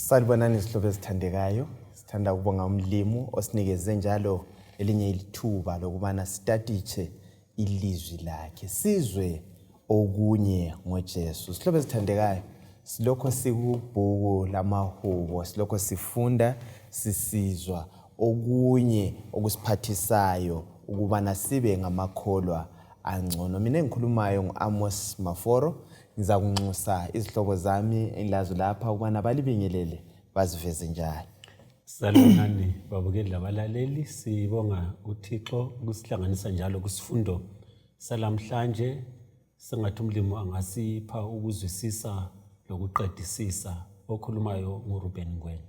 Salibonani isihlobo esithandekayo, sithanda ukubonga umlimu osinikeze njalo elinye ilithuba lokubana sitatiche ilizwi lakhe, sizwe okunye ngoJesu. Isihlobo esithandekayo, silokho sikubhuku lamahubo, silokho sifunda, sisizwa okunye okusiphathisayo ukubana sibe ngamakholwa angcono. Mina engikhulumayo ngu-Amos Maforo, ngiza kunxusa izihlobo zami engilazo lapha ukubana balibingelele baziveze njalo. Salibonani babukeli labalaleli, sibonga uThixo ukusihlanganisa njalo kusifundo salamhlanje. Sengathi umlimo angasipha ukuzwisisa lokuqedisisa. Okhulumayo nguRuben Ngwenya.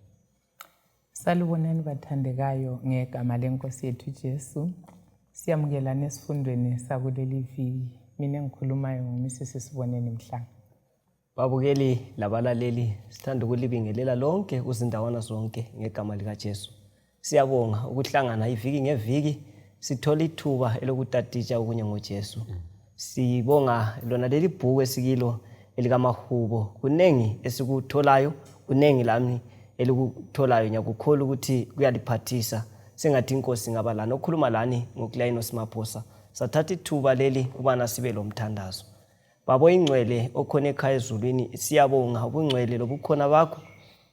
Salibonani bathandekayo ngegama leNkosi yethu Jesu. Siyamukela nesifundweni sakuleli viki. Mina engikhulumayo nguMrs Siboneni Mhlanga. Babukeli labalaleli, sithanda ukulibingelela lonke kuzindawana zonke ngegama lika Jesu. Siyabonga ukuhlangana iviki ngeviki sithola ithuba elokutaticha okunye ngoJesu. Sibonga lona leli bhuku esikilo elikamahubo. Kunengi esikutholayo, kunengi lami elikutholayo, ngiyakukholwa ukuthi kuyaliphathisa. Sengathi inkosi ngaba lana okhuluma lani ngokulayino simaphosa. Sathatha ithuba leli ubana sibe lomthandazo. Babo ingcwele okhona ekhaya ezulwini, siyabonga ubungcwele lobukhona bakho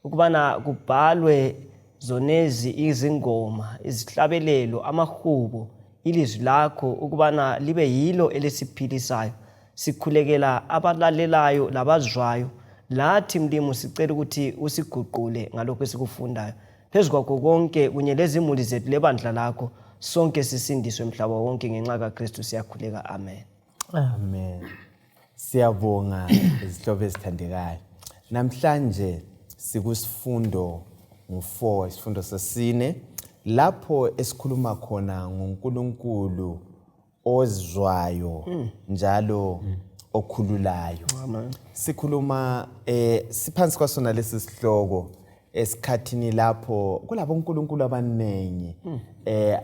ukubana kubhalwe zonezi izingoma, izihlabelelo, amahubo, ilizwi lakho ukubana libe yilo elesiphilisayo. Sikhulekela abalalelayo labazwayo, lathi mlimu sicela ukuthi usiguqule ngalokho esikufundayo. Phezu kwakho konke kunye lezimuli zethu lebandla lakho, sonke sisindiswe mhlaba wonke ngenxa kaKristu siyakhuleka. Amen. Amen. Siyabonga izihlobo esithandekayo. Namhlanje sikusifundo ngu-4, isifundo sesine, lapho esikhuluma khona ngoNkulunkulu ozwayo njalo okhululayo. Amen. Sikhuluma siphansi kwasona lesi sihloko esikhathini lapho kulabo uNkulunkulu abanengi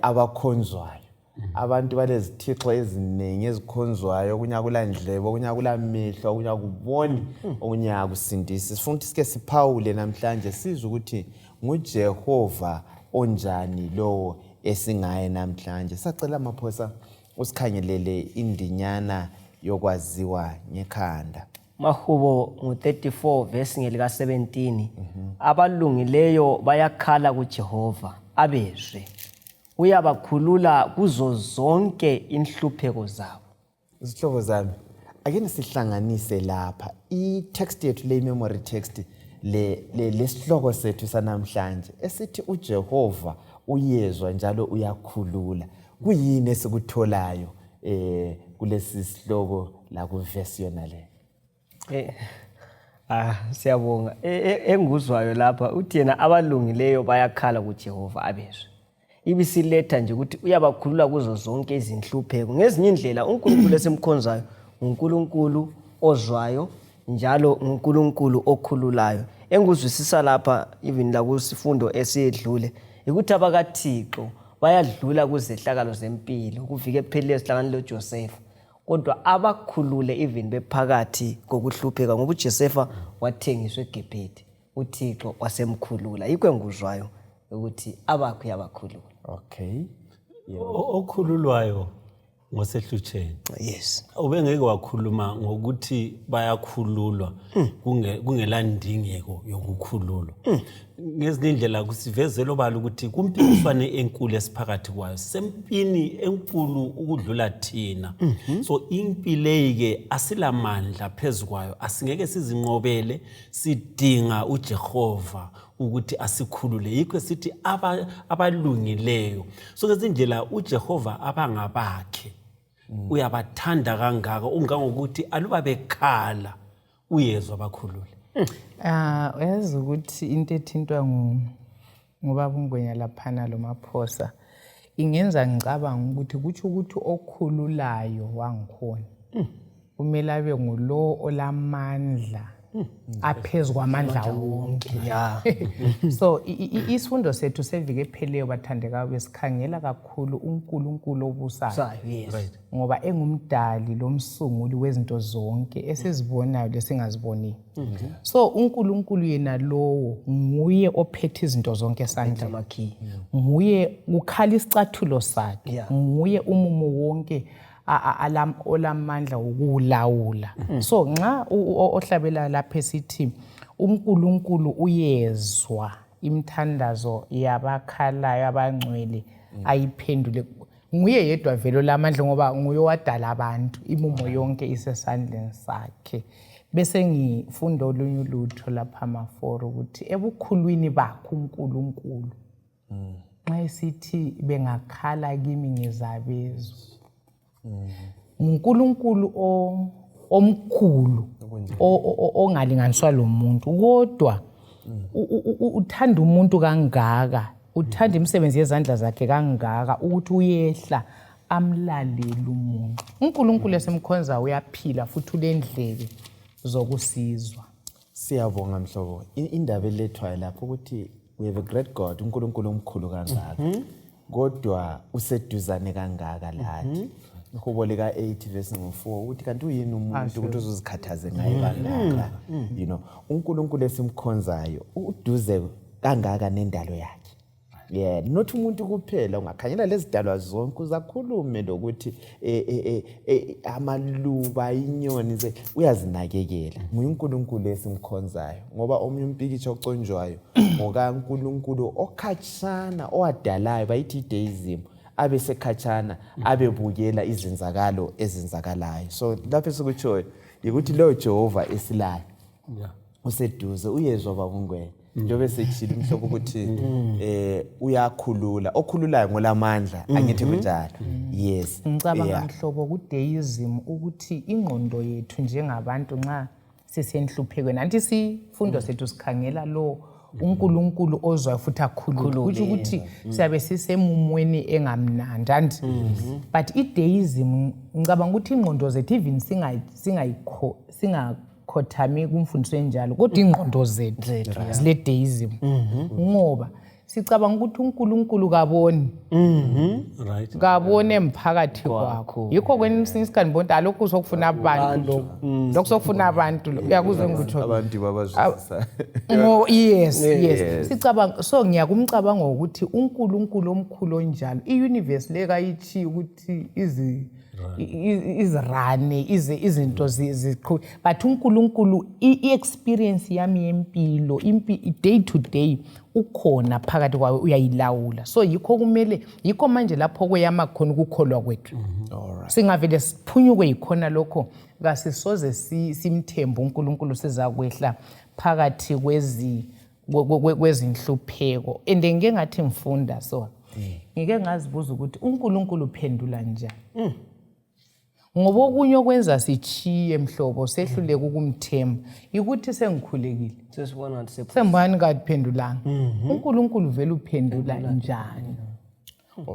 abakhonzwayo. Abantu balezithixo eziningi ezikhonzwayo, kunya kulandlebe, kunya kulamehlo, kunya kuboni, kunya kusindisa. Sifuna ukuthi sike siphawule namhlanje sizwe ukuthi nguJehova onjani lo esingaye namhlanje. Sacela amaphosa usikhangelele indinyana yokwaziwa ngekhanda. Mahubo ngu-34 verse ngelika 17. Abalungileyo bayakhala kuJehova abezwe. Uyabakhulula kuzo zonke inhlupheko zabo. Izihlobo zami, ake sihlanganise lapha i-text yethu le memory text lesihloko sethu sanamhlanje esithi uJehova uyezwa njalo uyakhulula. Kuyini esikutholayo kulesi sihloko la ku verse yona le? Siyabonga. Enguzwayo lapha uthi yena abalungileyo bayakhala kuJehova abezwe. Ibisiletha nje ukuthi uyabakhulula kuzo zonke izinhlupheko. Ngezinye indlela uNkulunkulu esimkhonzayo uNkulunkulu ozwayo njalo uNkulunkulu okhululayo. Enguzwisisa lapha even la kusifundo esiyedlule ukuthi abakaThixo bayadlula kuzehlakalo zempilo ukufika ephelele esihlakani loJoseph, kodwa abakhulule even bephakathi kokuhlupheka ngoba uJoseph wathengiswa eGibhithe, uThixo wasemkhulula. Yikho enguzwayo ukuthi abakho yabakhulula. Okay. Okhululwayo ngosehlutsheni. Yes. Ubengeke wakhuluma ngokuthi bayakhululwa kungelandingeko yokukhululwa. Ngezinye indlela kusivezela obala ukuthi kumpikiswane enkulu esiphakathi kwayo, sempini enkulu ukudlula thina. So impileke asilamandla phezukwayo, asingeke sizinqobele, sidinga uJehova ukuthi asikhulule. Yikho sithi abalungileyo. So ngezindlela uJehova abangabakhe uyabathanda kangaka ungangokuthi aluba bekhala uyezwa bakhulule. Uyazi ukuthi into ethintwa ngobaba uNgwenya laphana lo maphosa ingenza ngicabanga ukuthi kuthi ukuthi okhululayo wangikhona kumele abe ngulo olamandla aphezulu kwamandla wonke. So isifundo sethu seviki epheleyo bathandekayo besikhangela kakhulu uNkulunkulu obusayo. Yes. Ngoba engumdali lomsunguli wezinto zonke esizibonayo lesingaziboniyo. So uNkulunkulu yena lowo nguye ophethe izinto zonke esandleni. Nguye ukhala isicathulo sakhe. Nguye umumo wonke olamandla wokulawula. So nxa ohlabela lapha esithi uNkulunkulu uyezwa imithandazo yabakhalayo abangcwele ayiphendule, nguye yedwa velo lamandla ngoba nguye wadala abantu, imumo yonke isesandleni sakhe. Bese ngifunda olunye ulutho lapha ama-4 ukuthi ebukhulwini bakhe uNkulunkulu nxa esithi bengakhala kimi ngizabezwa. uNkulunkulu omkhulu ongalinganiswa lo muntu, kodwa uthanda umuntu kangaka, uthanda imisebenzi yezandla zakhe kangaka ukuthi uyehla amlalele umuntu. uNkulunkulu esimkhonza uyaphila futhi ulendlebe zokusizwa. Siyabonga mhlobo. Indaba elethwayo lapho ukuthi we have a great God, uNkulunkulu omkhulu kangaka. Kodwa useduzane kangaka lathi. Ihubo lika 8 verse 4 uthi kanti uyini umuntu ukuthi uzozikhathaze ngaye kangaka. You know, uNkulunkulu esimkhonzayo uduze kangaka nendalo yakhe. Yeah, not umuntu kuphela, ungakhanyela lezidalwa zonke uzakhulume lokuthi amaluba inyoni uyazinakekela. nguNkulunkulu esimkhonzayo ngoba omunye umpikitsho oconjwayo ngokaNkulunkulu okhatshana owadalayo bayithi deism, abe sekhatshana abebukela izenzakalo ezenzakalayo. So lapho sikutshoyo ukuthi lo Jehova esilayo useduze uyezwa babungwenya. Njobe sechile umhlobo ukuthi uyakhulula, okhululayo ngolamandla angithi kunjalo. Yes. Ngicabanga mhlobo ku deism ukuthi ingqondo yethu njengabantu nxa sisenhluphekweni, anti sifundo sethu sikhangela lo uNkulunkulu ozwayo futhi akhulula, ukuthi siyabe sisemumweni engamnandi and but ideism ngicabanga ukuthi ingqondo zethu even singakhothami kumfundiso enjalo, kodwa ingqondo zethu zile deism ngoba sicabanga ukuthi uNkulunkulu kaboni kabone emphakathi kwakho. Yikho kwesinye isikhathi bonke alokhu uzokufuna abantu lokho sokufuna abantu uyakuzwe ngutho abantu babazwisisa. Yes. Sicabanga so ngiyakumcabanga ukuthi uNkulunkulu omkhulu onjalo iuniverse leka yithi ukuthi izirane izinto ziqhubeka, but uNkulunkulu i-experience yami yempilo day to day ukhona phakathi kwawe uyayilawula. So yikho kumele yikho manje lapho kweyama khona ukukholwa kwethu. Singavele siphunyuke yikhona lokho ngasisoze simthemba uNkulunkulu sizakwehla phakathi kwezinhlupheko. Ende ngeke ngathi ngifunda so ngike ngazibuza ukuthi uNkulunkulu uphendula njani. Ngoba okunye okwenza sichiye mhlobo sehluleka ukumthemba ukuthi sengikhulekile sembani kadiphendulanga. uNkulunkulu vele uphendula njani?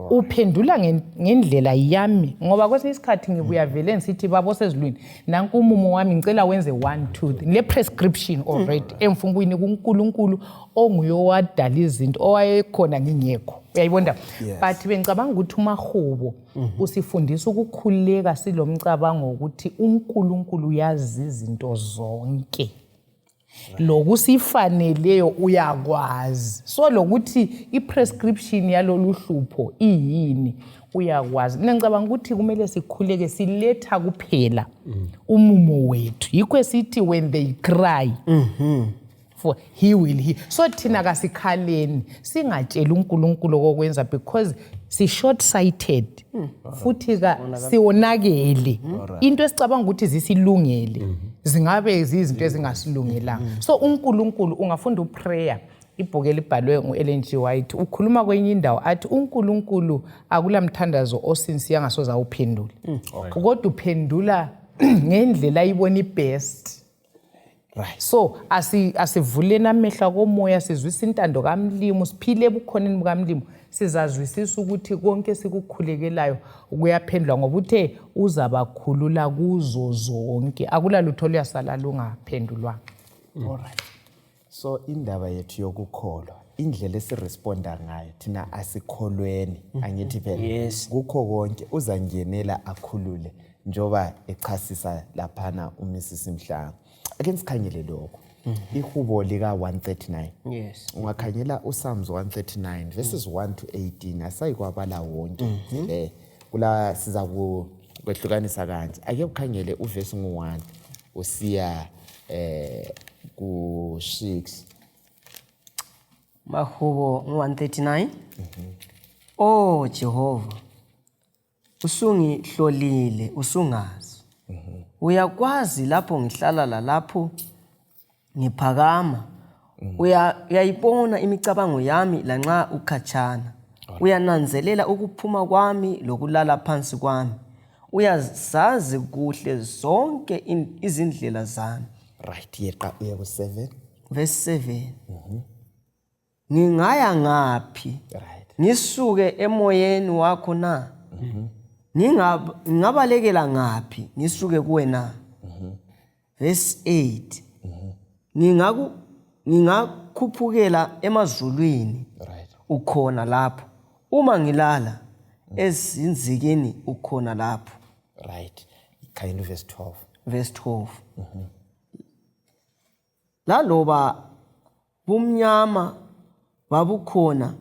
Uphendula ngendlela yami ngoba kwesinye isikhathi ngibuya vele ngisithi babo sezulwini nanku umumo wami ngicela wenze 1 2 3 le prescription already emfungwini kuNkulunkulu onguye wadala izinto owayekhona ngingekho, uyayibona. But bengicabanga ukuthi umahubo usifundisa ukukhuleka silomcabango ukuthi uNkulunkulu uyazi izinto zonke, lokusifaneleyo uyakwazi. So lokuthi iprescription yalolu hlupho iyini uyakwazi. Mina ngicabanga ukuthi kumele sikhuleke siletha kuphela umumo wethu. Yikho sithi when they cry for he will hear. So thina kasikhaleni singatshela uNkulunkulu kokwenza because si short sighted futhi siwonakele into esicabanga ukuthi zisilungele zingabe izinto ezingasilungelanga. So uNkulunkulu ungafunda uprayer, ibhuku elibhalwe nguEllen G. White ukhuluma kwenye indawo athi uNkulunkulu akulamthandazo osinsiya ngasoza awuphendule, kodwa uphendula ngendlela ayibona ibest. Right. So asivuleni amehlo komoya sizwisa intando kaMlimu, siphile ebukhoneni bukaMlimu, sizazwisisa ukuthi konke sikukhulekelayo ukuyaphendula ngoba uthe uzabakhulula kuzo zonke, akulalutho luyasala lungaphendulwanga. Alright. So indaba yethu yokukholwa indlela esiresponda ngayo thina asikholweni angithi phela Yes. kukho konke uzangenela akhulule njoba echasisa laphana uMrs Mhlanga. Ake sikhangele lokho. Ihubo lika 139. Yes. Ungakhangela uPsalms 139 verses 1 to 18 asayikwabala wonke. Kula siza kwehlukanisa kanje. Ake ukhangele uverse ngo1 usiya ku6. Mahubo 139. Oh Jehova, usungihlolile usungazi. Uyakwazi lapho ngihlala lapho ngiphakama. Uyayibona imicabango yami lanxa ukhatshana. Uyananzelela ukuphuma kwami lokulala phansi kwami. Uyazazi kuhle zonke izindlela zami. Right, yeqa uya ku7. Verse 7. Ngingaya ngaphi? Right. Ngisuke emoyeni wakho na? Ngingabalekela ngaphi? Ngisuke kuwe na? Verse 8. Ngingakhuphukela emazulwini. Right. Ukhona lapho. Uma ngilala ezinzikeni ukhona lapho. Right. Kind of verse 12. Verse 12. Laloba bumnyama babukhona.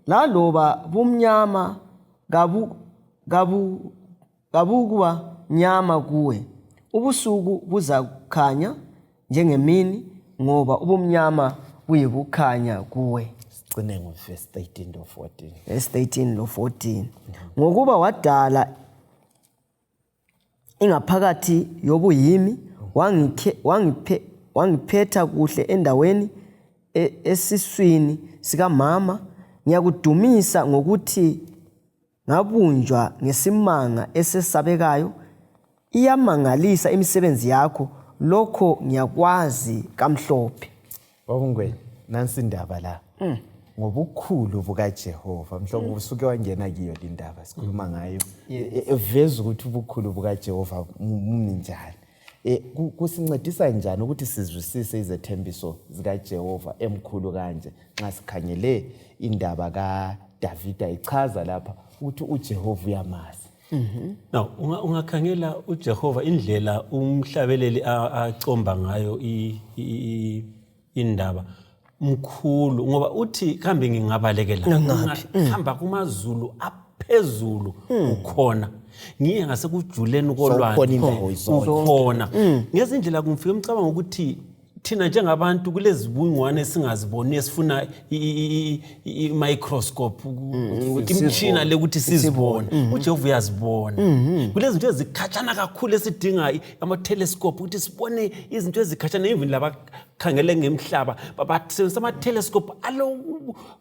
Laloba bumnyama gabukuba nyama kuwe. Ubusuku buzakhanya njengemini ngoba ubumnyama buyikukhanya kuwe. Sigcine ngoverse 13 to 14. Verse 13 to 14. Ngokuba wadala ingaphakathi yobuyimi wangiphetha kuhle endaweni esiswini sika mama. Ngiyakudumisa ngokuthi ngabunjwa ngesimanga esesabekayo. Iyamangalisa imisebenzi yakho lokho ngiyakwazi kamhlophe. Babungweni nansi indaba la. Ngobukhulu bukaJehova mhlawumbe usuke wangena kiyo indaba sikhuluma ngayo. Eveza ukuthi ubukhulu bukaJehova umninjani. Kusincedisa njani ukuthi sizwisise izethembiso zikaJehova emkhulu kanje nxa sikhangele indaba kaDavid ichaza lapha ukuthi uJehova uyamazi. Now ungakhangela uJehova indlela umhlabeleli acomba ngayo indaba mkhulu ngoba uthi kambe ngingabalekela ngihamba kumazulu aphezulu ukhona ngiye ngasekujuleni kolwandle ukhona ngezindlela kumfika umcabanga ukuthi thina njengabantu kulezibungwane esingaziboni esifuna i-microscope imtshina lekuthi sizibone uJehova uyazibona kulezinto ezikhatshana kakhulu esidinga ama-telescope ukuthi sibone izinto ezikhatshana even laba khangele ngemhlaba basebenzisa ama-telescope alo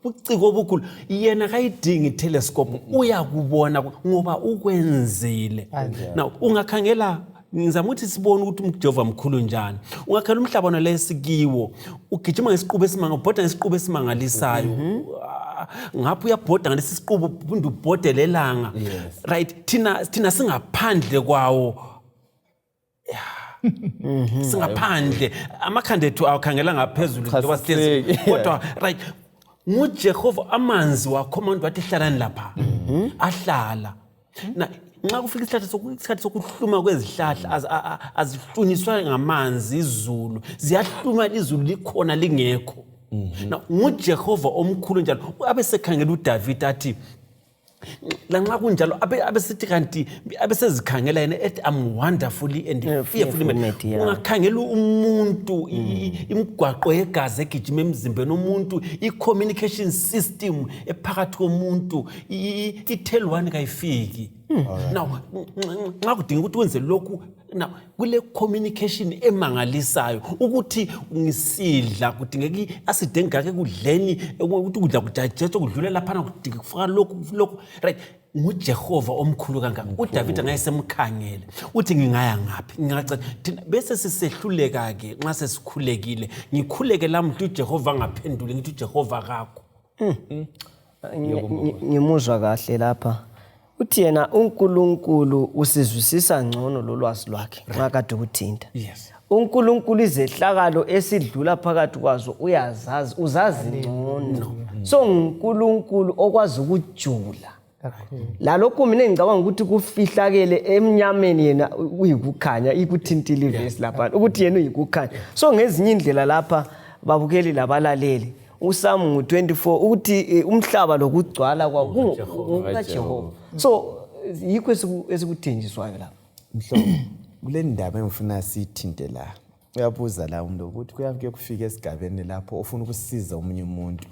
uciko obukhulu yena kayidingi i-telescope uyakubona ngoba ukwenzile now ungakhangela ngizama ukuthi sibone ukuthi uJehova mkhulu njani ungakhangela umhlaba nalesikiwo ugijima ngesiqubu esimanga ubhoda ngesiqubu esimangalisayo ngapha uyabhoda ngalesi siqubu uphinde ubhode lelanga right thina singaphandle kwawo singaphandle amakhanda ethu akhangela ngaphezulu ngoba sihlezi kodwa right nguJehova amanzi wakho manje wathi hlalani lapha ahlala na nxa kufika isikhathi sokuhluma kwezihlahla azihlunyiswa ngamanzi izulu ziyahluma izulu likhona lingekho na nguJehova omkhulu njalo abesekhangela uDavid athi lanxa kunjalo abesithi kanti abesezikhangela yena ethi I'm wonderfully and fearfully made. Ungakhangela umuntu imigwaqo yegazi egijima emzimbeni umuntu i-communication system ephakathi komuntu i-tel 1 kayifiki. Now nxa kudinga ukuthi wenze lokhu now kule communication emangalisayo ukuthi ngisidla kudingeka i-acid engaka kudleni ukuthi kudla kudigest kudlule lapha kudinga kufaka lokhu right nguJehova omkhulu kangaka uDavid ngayesemkhangele uthi ngingaya ngaphi ngingacela bese sisehluleka ke nxa sesikhulekile ngikhuleke lami uJehova ngaphendule ngithi uJehova kakho ngimuzwa kahle lapha uthi yena uNkulunkulu usizwisisa ngcono lolwazi lwakhe nxa kade ukuthinta uNkulunkulu izehlakalo esidlula phakathi kwazo uzazi ngcono. So uNkulunkulu okwazi ukujula. Lalokho mina ngicabanga ukuthi kufihlakele emnyameni yena uyikukhanya ikuthintile ivesi lapha ukuthi yena uyikukhanya. So ngezinye indlela lapha babukeli labalaleli uSamu 24 ukuthi umhlaba lokugcwala kwaKuJehova. So yikho esikuthenjiswayo lapha. Mhlobo kule ndaba engifuna sithinte la. Uyabuza la umuntu ukuthi kuyafike kufika esigabeni lapho ufuna ukusiza omunye umuntu.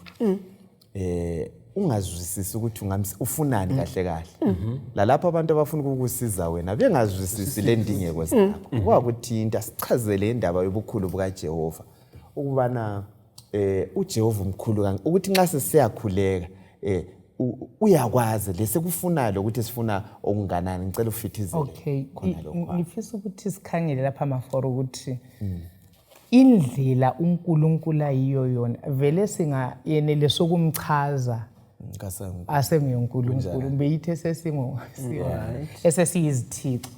Ungazwisisi ukuthi ufunani kahle kahle. La lapho abantu abafuna ukukusiza wena bengazwisisi le ndingeko zakho. Kwakuthinta sichazele indaba yobukhulu bukaJehova. Ukubana uJehova umkhulu ukuthi nxa sesiyakhuleka uyakwazi lesekufuna ukuthi sifuna okunganani ngicela ufithizele. Okay, ngifisa ukuthi sikhangele lapha maforo ukuthi indlela uNkulunkulu ayiyo yona vele singayenele sokumchaza asenguNkulunkulu beyithe esesiyizithixo.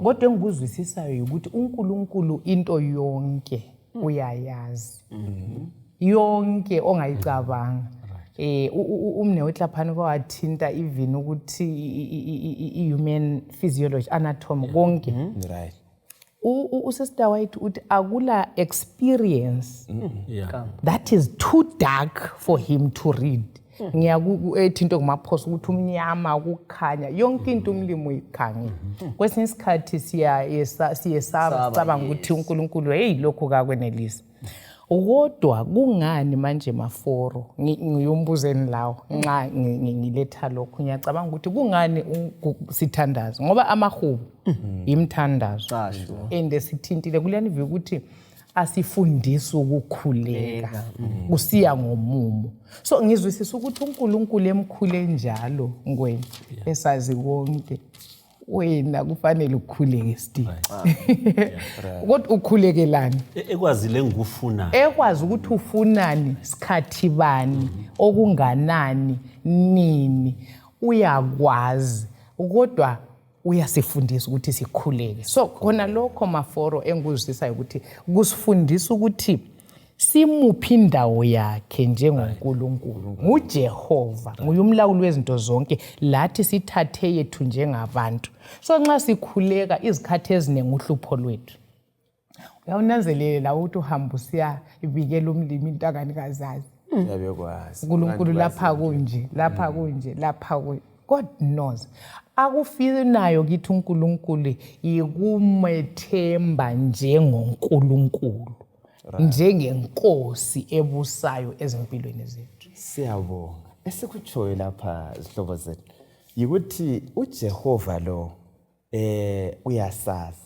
Kodwa engikuzwisisayo ukuthi uNkulunkulu into yonke uyayazi. Yonke ongayicabanga. Umnewethu laphana kwathinta even ukuthi human physiology anatomy konke. Right. Usister wethu uthi akula experience that is too dark for him to read. Ngiyakuthi into kumaphosa ukuthi umnyama ukukhanya yonke into umlimo uyikhanye. Kwesinye isikhathi siyesaba ukuthi uNkulunkulu hey lokho kakwenelisa. Kodwa kungani manje maforo ngiyombuzeni lawo nxa ngiletha lokho ngiyacabanga ukuthi kungani sithandaza ngoba amahubo imthandazo ende sithintile kuleni viki ukuthi asifundisa ukukhuleka kusiya ngomumo. So ngizwisisa ukuthi uNkulunkulu emkhule njalo ngwena esazi konke wena kufanele ukhuleke still. Ukuthi ukhulekelani ekwazile ngikufuna ekwazi ukuthi ufunani sikhathi bani okunganani nini uyakwazi kodwa uyasifundisa ukuthi sikhuleke. So khona lokho maforo enguzwisisa ukuthi kusifundisa ukuthi simuphi indawo yakhe njengoNkulunkulu. nguJehova nguyumlawuli wezinto zonke lathi sithathe yethu njengabantu. So nxa sikhuleka izikhathi eziningi uhlupho lwethu uyawunanzelela ukuthi uhamba usiya ibikela umlimi into akanikazazi. Yabekwazi uNkulunkulu lapha kunje lapha kunje lapha kunje. God knows. Akufinayo kithi uNkulunkulu yikumethemba njengoNkulunkulu. Njengenkosi ebusayo ezimpilweni zethu. Siyabonga. Esikutshoyo lapha zihlobo zethu yikuthi uJehova lo uyasazi.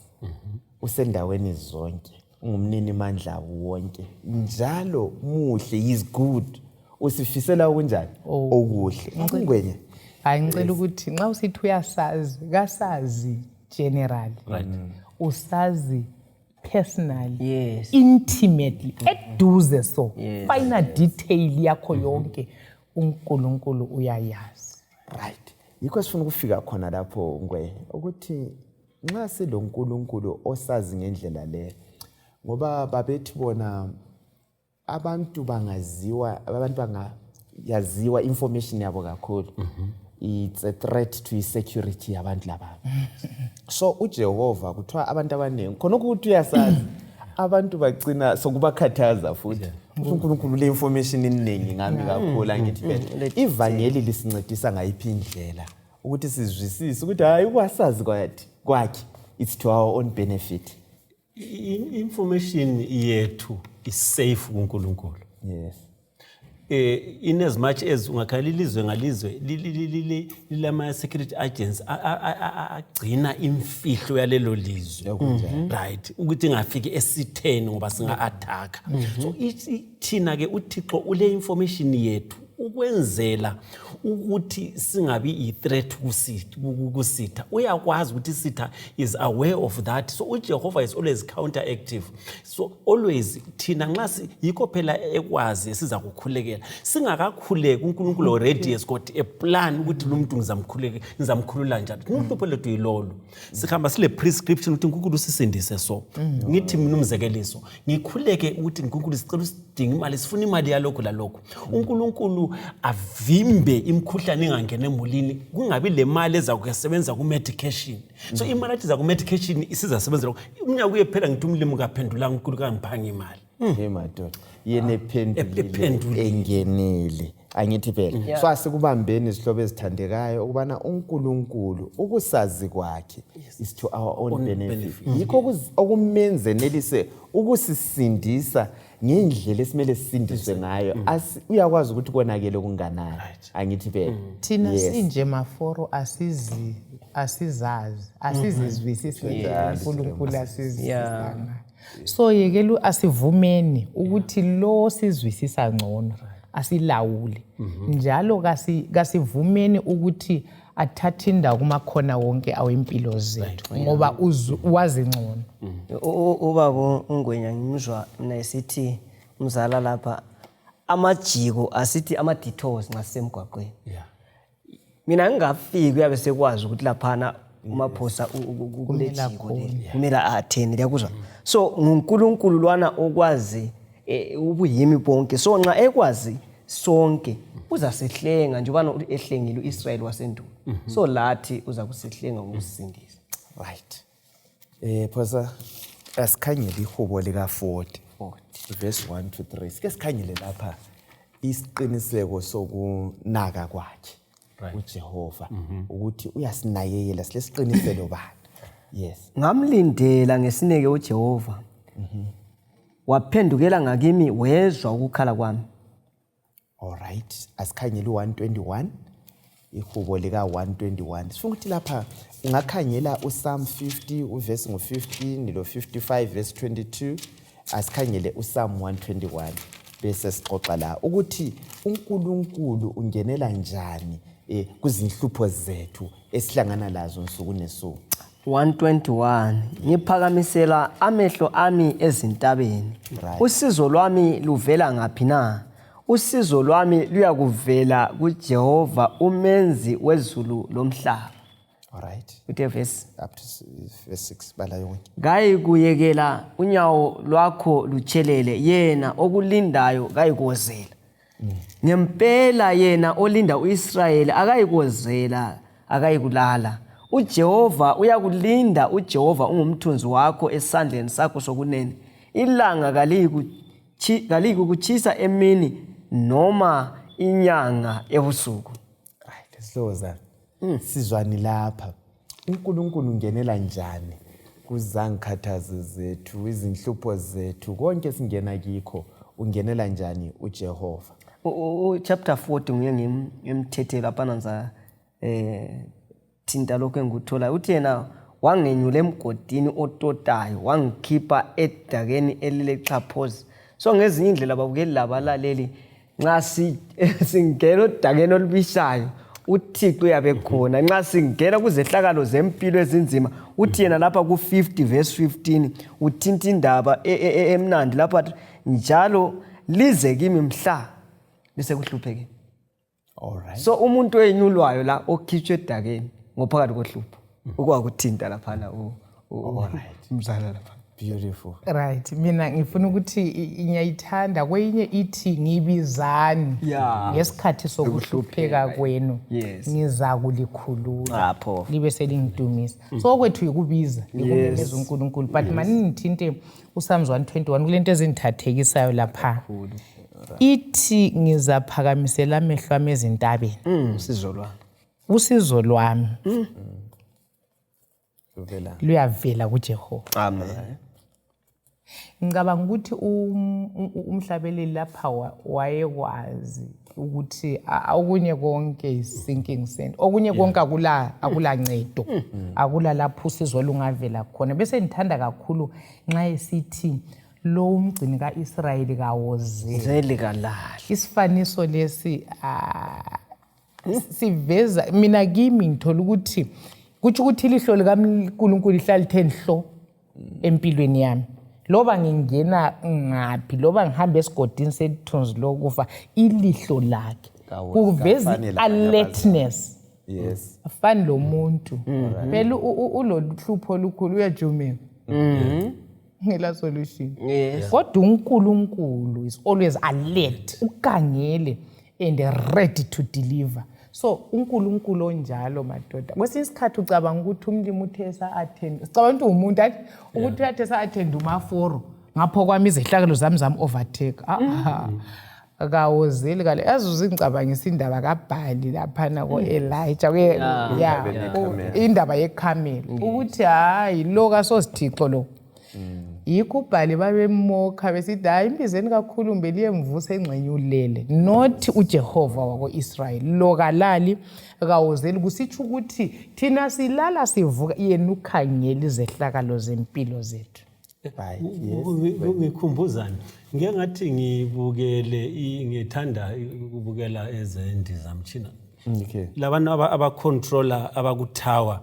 Usendaweni zonke. Ungumnini mandla wonke. Njalo muhle is good. Usifisela okunjani? Okuhle. Ngikwenye. Ngicela ukuthi nxa usithi uyasazi kasazi general. Usazi personally, intimately, eduze so. Final detail yakho yonke uNkulunkulu uyayazi. Right. Yikho sifuna ukufika khona lapho ngwe ukuthi nxa siloNkulunkulu osazi ngendlela le ngoba babethi bona abantu bangayaziwa information yabo kakhulu. It's a threat to security yabantu laba. So uJehova kuthiwa abantu abaningi khona ukuthi uyasazi abantu bagcina sokubakhathaza futhi. uNkulunkulu le information iningi ngami kakhulu angithi phela ivangeli lisincedisa ngayiphi indlela ukuthi sizwisise ukuthi hayi ukwasazi kwakhe it's to our own benefit. Information yethu is safe kuNkulunkulu. Yes. In as much as ungakhalilizwe ngalizwe lilama security agents agcina imfihlo yalelo lizwe. Right, ukuthi ingafiki esitheni ngoba singa attack. So thina ke uThixo ule information yethu ukwenzela ukuthi singabi i-threat kusitha uyakwazi ukuthi isitha is aware of that. So uJehova is always counteractive. So always thina nxa yikho phela ekwazi esiza kukhulekela singakakhuleki uNkulunkulu already has got a plan ukuthi lo muntu ngizamkhulula njani. Uhlupho lethu yilolo sikhamba sile prescription ukuthi uNkulunkulu usisindise so ngithi mina umzekeliso ngikhuleke ukuthi uNkulunkulu sicela usidinga imali sifuna imali yalokho lalokho uNkulunkulu avimbe imkhuhlane engangena emulini kungabi le mali ezakusebenza ku medication. So imali ethi za ku medication isizasebenza lokho umnyaka uyephela ngithi umlimi kaphendula uNkulunkulu kangiphanga imali. Hey madoda yena ephendule engenile angithi phela so asikubambeni izihlobo ezithandekayo ukubana uNkulunkulu ukusazi kwakhe is to our own benefit yikho okumenze nelise ukusisindisa ngendlela esimele sisindiswe ngayo uyakwazi ukuthi konakele kunganani angithi phela thina sinje maforo asizizwisisi uNkulunkulu asizwisisana. So yekelu asivumeni ukuthi lo sizwisisa ngcono asilawule njalo kasivumeni ukuthi athathe indawo kumakhona wonke awempilo zethu ngoba wazi ngcono. Ubaba uNgwenya ngimzwa nesithi umzala lapha amajiko asithi ama detours ngasemgwaqweni. Mina ngingafiki uyabe sekwazi ukuthi laphana umaphosa kulejiko kumela athene yakuzwa. So uNkulunkulu lwana okwazi ubuyimi bonke so nxa ekwazi sonke uzasihlenga njengoba ehlengile uIsrael wasendulo. So lathi uza kusihlenga ngokusindisa. Right. Phosa asikhangele ihubo lika 40 verse 1 to 3. Sike sikhangele lapha isiqiniseko sokunaka kwakhe uJehova ukuthi uyasinakekela silesiqiniselo bani. Yes. Ngamlindela ngesineke uJehova. Waphendukela ngakimi wezwa ukukhala kwami. All right. Asikhangele 121 ihubo lika 121. Sifuna ukuthi lapha ungakhangela uPsalm 50 uverse ngo15 lo 55 verse 22 asikhangele uPsalm 121 bese sixoxa la ukuthi uNkulunkulu ungenela njani kuzinhlupho zethu esihlangana lazo nsuku nesuku. 121 Ngiphakamisela amehlo ami ezintabeni. Usizo lwami luvela ngaphi na? Usizo lwami luyakuvela kuJehova umenzi wezulu lomhlaba. All right. Uthe verse up to verse 6 bala yonke. Gayi kuyekela unyawo lwakho luchelele yena okulindayo kayikozela. Ngempela yena olinda uIsrayeli akayikozela akayikulala. uJehova uyakulinda uJehova ungumthunzi wakho esandleni sakho sokunene. Ilanga kalikukuchisa emini noma inyanga ebusuku. Right, siloza. Sizwani lapha. uNkulunkulu ungenela njani kuzangikhathazi zethu, izinhlupho zethu, konke singena kikho ungenela njani uJehova? Chapter 40 nguye ngimthethela lapha nanza thinta lokho enguthola uthi yena wangenyula emgodini ototayo wangikhipha edakeni elilexhaphozi. So ngezinye indlela babukeli labalaleli nxa singena odakeni olubishayo uThixo uyabe khona. Nxa singena kuzehlakalo zempilo ezinzima uthi yena lapha ku 50 verse 15 uthinta indaba emnandi lapha njalo lize kimi mhla bese kuhlupheke. All right. So umuntu enyulwayo la okhitshwe edakeni ngophakathi kohlupho ukwakuthinta lapha umzala lapha. Beautiful. Right. Mina ngifuna ukuthi ngiyayithanda kwenye ithi ngibizani ngesikhathi sokuhlupheka kwenu ngiza kulikhulula lapho libe selingidumisa. So kwethu ukubiza likumeza uNkulunkulu but mani ngithinte uPsalms 121 kulento ezindithathekisayo lapha. Ithi ngizaphakamisela amehlo ami ezintabeni. Usizo lwami luyavela kuJehova. Amen. Ngicabanga ukuthi umhlabeleli lapha wayekwazi ukuthi okunye konke is-sinking sand. Okunye konke akula ncedo. Akula lapho usizo lungavela khona. Bese ngithanda kakhulu nxa esithi lo umgcini kaIsrayeli kawozeli kalahla. Isifaniso lesi siveza mina kimi ngithola ukuthi kuthi ilihlo likaNkulunkulu lihlala lithe nhlo empilweni yami. Loba ngingena ngaphi, loba ngihamba esigodini sethunzi lokufa, ilihlo lakhe kuveza alertness. Yes. Afani lo muntu. Phela uloluhlupho olukhulu uyajumeka. Ngela solution. Kodwa uNkulunkulu is always alert, ukangele and ready to deliver. So uNkulunkulu onjalo madoda. Kwesinye isikhathi ucabanga ukuthi umlimi uthe sa-attend. Sicabanga ukuthi umuntu athi ukuthi uthe sa-attend umaforo. Ngapho kwami izehlakalo zami overtake. Akawozeli kale yazuza ngicabangisa indaba kaBhali laphana ko-Elijah indaba yeKhameli ukuthi hayi lo kasosithixo lo. Yikho uBhali babemokha besithi hayi imbizeni kakhulu mbeli yemvusa engcenyulele not uJehova wako-Israyeli lo kalali akawozeli kusitsho ukuthi thina silala sivuka yena ukhangela izehlakalo zempilo zethu. Ngikhumbuzana ngeke ngathi ngithanda ukubukela ezendi zamtshina. Okay. Labantu abacontroller abakutower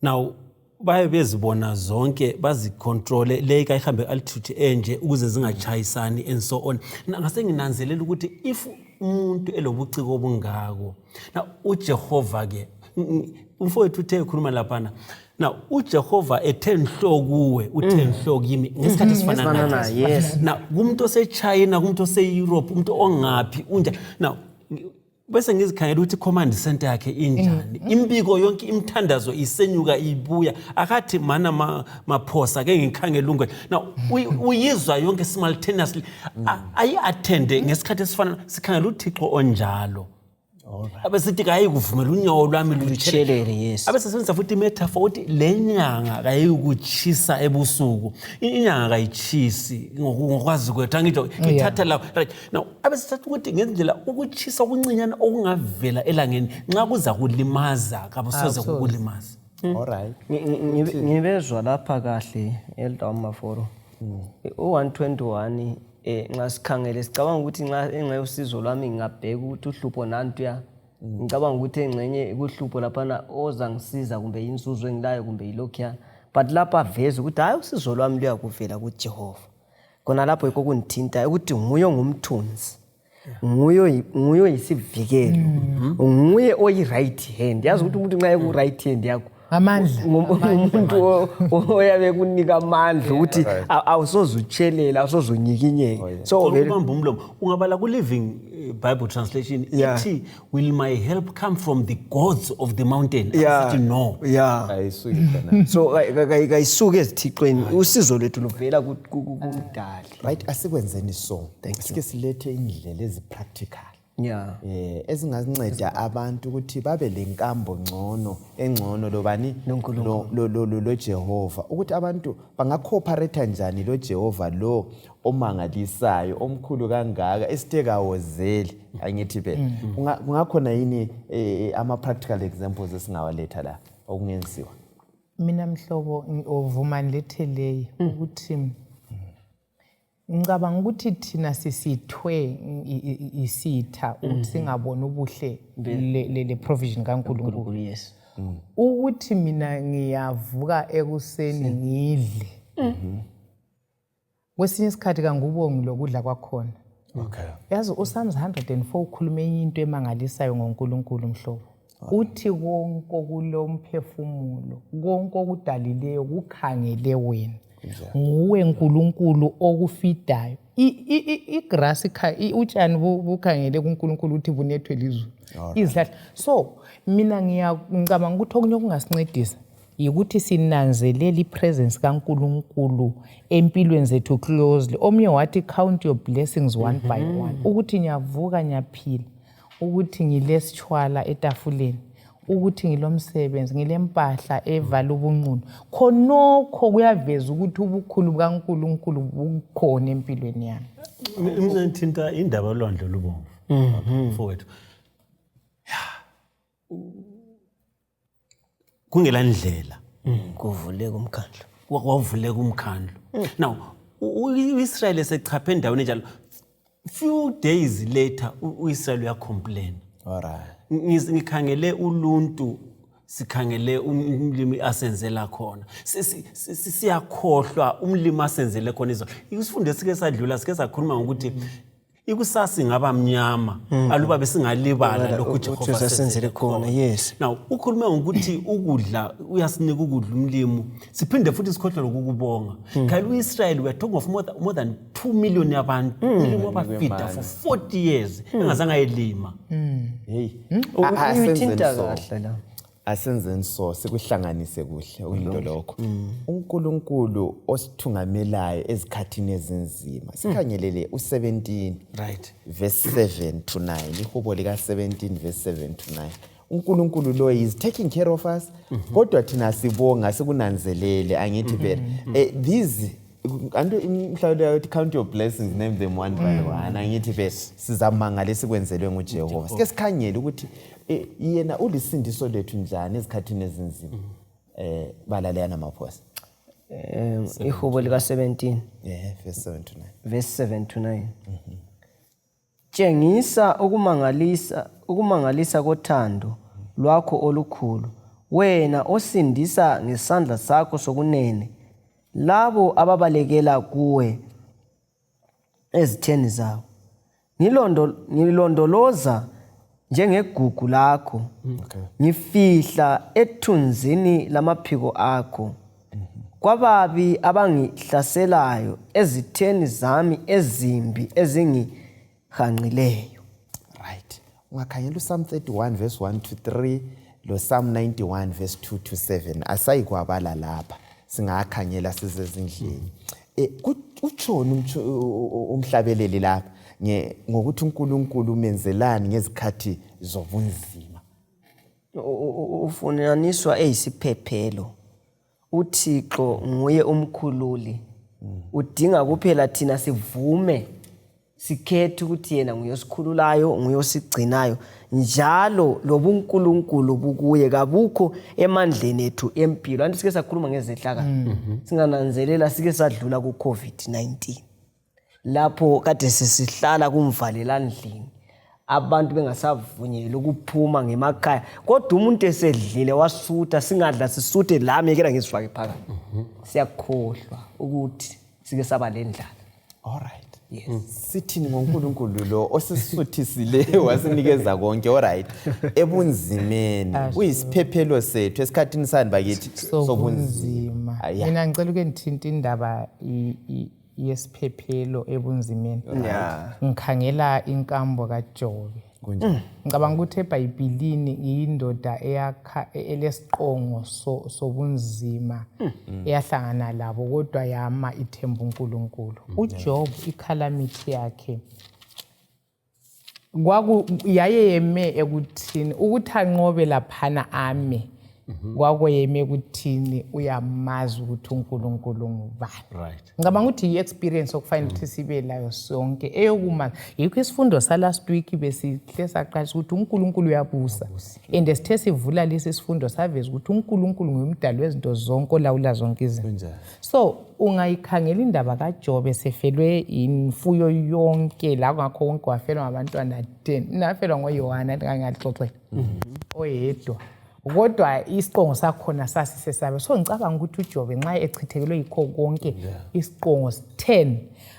now baye bezibona zonke bazicontrole leka ihambe altitude enje ukuze zingachayisani and so on. Ngase nginanzelela ukuthi if umuntu elobuciko obungako na uJehova ke umfowethu uthe ukhuluma laphana now uJehova ethenhlo kuwe uthenhlo kimi ngesikhathi sifana naye. Yes. Na kumuntu oseChina kumuntu oseEurope umuntu ongapi unja now bese ngizikhangela ukuthi command center yakhe injani impiko yonke imthandazo isenyuka ibuya akathi mana maphosa ke ngikhangela ungwe now uyizwa yonke simultaneously ayi attend ngesikhathi esifana sikhangela uThixo onjalo. Abesithi kayi kuvumela unyawo lwami lutshelele. Yes. Abesesenza futhi metaphor uthi lenyanga kayi ukuchisa ebusuku inyanga kayichisi ngokwazi kwethu angithi ngithatha la right now abesethu ukuthi ngendlela ukuchisa okuncinyana okungavela elangeni nxa kuza kulimaza kabusoze ukulimaza. All right. Ngibezwa lapha kahle Elder Maforo. U121 nxa sikhangele sicabanga ukuthi nxa engxe usizo lwami ngingabheka ukuthi uhlupho nantuya ngicabanga ukuthi engxenye kuhlupho laphana oza ngisiza kumbe inzuzo engilayo kumbe ilokhyana but lapha veza ukuthi hayi usizo lwami luyakuvela kuJehova kona lapho yikho kunithinta ukuthi nguye ngumthunzi nguye isivikelo nguye oyi right hand yazi ukuthi umuntu nxa eku right hand yakho amandla umuntu oyabe kunika amandla ukuthi awusozutshelela awusozunyikinyeka so ubamba umlomo ungabala ku Living Bible translation ithi will my help come from the gods of the mountain asithi no Ayisuke so kayisuke ezithixweni usizo lethu luvela kumdali right asikwenzeni so sike silethe indlela ezipractical ezingazinceda abantu ukuthi babe lenkambo engcono lobani lo Jehova ukuthi abantu bangacooperate njani lo Jehova lo omangalisayo omkhulu kangaka esithekawozeli angithi phela kungakhona yini ama practical examples esingawaletha la okungenziwa. Mina mhlobo ovuma niletheleyo ukuthi ngicabanga ukuthi thina sisithwe isitha ukuthi singabona ubuhle le provision kaNkulunkulu. Yes. Ukuthi mina ngiyavuka ekuseni ngidle. Kwesinye isikhathi kangubongi lokudla kwakhona. Okay. Yazi uSpsalms 104 ukhulume into emangalisayo ngoNkulunkulu mhlobo. Uthi konke kulomphefumulo konke okudalileyo kukhangele wena. Nguwe uNkulunkulu okufidayo igrass utshani bukhangele kuNkulunkulu uthi bunethwe lizulu izihlahla. So mina ngicabanga ukuthi okunye okungasincedisa yikuthi sinanzelela ipresence kaNkulunkulu empilweni zethu closely. Omnye wathi count your blessings one by one ukuthi ngiyavuka ngiyaphila ukuthi ngilesitshwala etafuleni ukuthi ngilomsebenzi ngilempahla evala ubunqunu khonokho kuyaveza ukuthi ubukhulu bukaNkulunkulu bukhona empilweni yami. Mina ngithinta indaba olwandle lubomvu mfowethu kungela ndlela kuvuleka umkhandlo kwavuleka umkhandlo. Now uIsrael esechaphe endaweni njalo few days later uIsrael uyacomplain. All right. ngikhangele uluntu sikhangele umlimi asenzela khona siyakhohlwa umlimi asenzele khona izo isifundo sike sadlula sike sakhuluma ngokuthi ikusasa ingaba mnyama aluba besingalibala lokhu Jehova asenzele khona. Yes. Now ukhuluma ngokuthi ukudla uyasinika ukudla umlimi siphinde futhi sikhohlwe ukubonga. Khaya uIsrael we are talking of more than 2 million yabantu umlimi wabafida for 40 years engazange ayelima. Hey. Uyithinta kahle la. Asenzeni so sikuhlanganise kuhle uyinto lokho. uNkulunkulu osithungamelayo ezikhathini ezinzima. Sikhangelele u17 Right. verse 7 to 9. Ihubo lika 17 verse 7 to 9. uNkulunkulu lo is taking care of us. Kodwa thina sibonga sikunanzelele angithi phela. These anto imhlawumbe uthi count your blessings, name them one by one. Angithi phela sizamangala esikwenzelwe nguJehova. Sike sikhangele ukuthi yena ulisindiso lethu njani ezikhathini ezinzima. Balalena maphosa. Ihubo lika 17 verse 7 to 9. Verse 7 to 9. Tshengisa ukumangalisa kothando lwakho olukhulu, wena osindisa ngesandla sakho sokunene labo ababalekela kuwe ezitheni zawo. Ngilondoloza njengegugu lakho. Ngifihla ethunzini lamaphiko akho. Kwababi abangihlaselayo ezitheni zami ezimbi ezingihanqileyo. Right. Ungakhangela uPsalm 31 verse 1 to 3 lo Psalm 91 verse 2 to 7 asayikwabala lapha singakhangela sizezindlini. Utshoni umhlabeleli lapha ngokuthi uNkulunkulu umenzelani ngezikhathi zobunzima. Ufunaniswa eyisiphephelo. uThixo nguye umkhululi. Udinga kuphela thina sivume sikhethe ukuthi yena nguyosikhululayo, nguyosigcinayo. Njalo lobuNkulunkulu bukuye, kabukho emandleni ethu empilo. Anti sike sakhuluma ngezehlaka. Singananzelela sike sadlula ku COVID-19. Lapho kade sesihlala kumvalela endlini. Abantu bengasavunyelwa ukuphuma ngemakhaya. Kodwa umuntu esedlile wasutha, singadla sisuthe lami yekela ngisifake phakathi. Siyakhohlwa ukuthi sike saba lendlala. All right. Yes. Sithini ngoNkulunkulu lo osisuthisile wasinikeza konke. All right. Ebunzimeni uyisiphephelo sethu esikhathini sani bakithi sobunzima. Mina ngicela uke ngithinta indaba yesiphephelo ebunzimeni. Ngikhangela inkambo kaJobe. Ngicabanga ukuthi eBhayibhelini iyindoda eyakha elesiqongo sobunzima eyahlangana labo kodwa yama ithemba uNkulunkulu. uJob icalamity yakhe yayeme ekuthini ukuthi anqobe laphana ame. Kwakweyeme ukuthini uyamazi ukuthi uNkulunkulu ngubani. Right. Ngicabanga ukuthi i-experience okufanele ukuthi sibe layo sonke eyokumazi. Yikho isifundo last week besihle saqalisa ukuthi uNkulunkulu uyabusa. And sithe sivula lesi sifundo saveza ukuthi uNkulunkulu nguyumdali wezinto zonke olawula zonke izinto. So ungayikhangela indaba kaJobe esefelwe imfuyo yonke la ngakho konke wafelwa ngabantwana 10. Nafelwa ngoYohana ngangixoxela. Oyedwa. Kodwa isiqongo sakhona sasisesabe. So ngicabanga ukuthi uJobe nxa echithelwe yikho konke isiqongo 10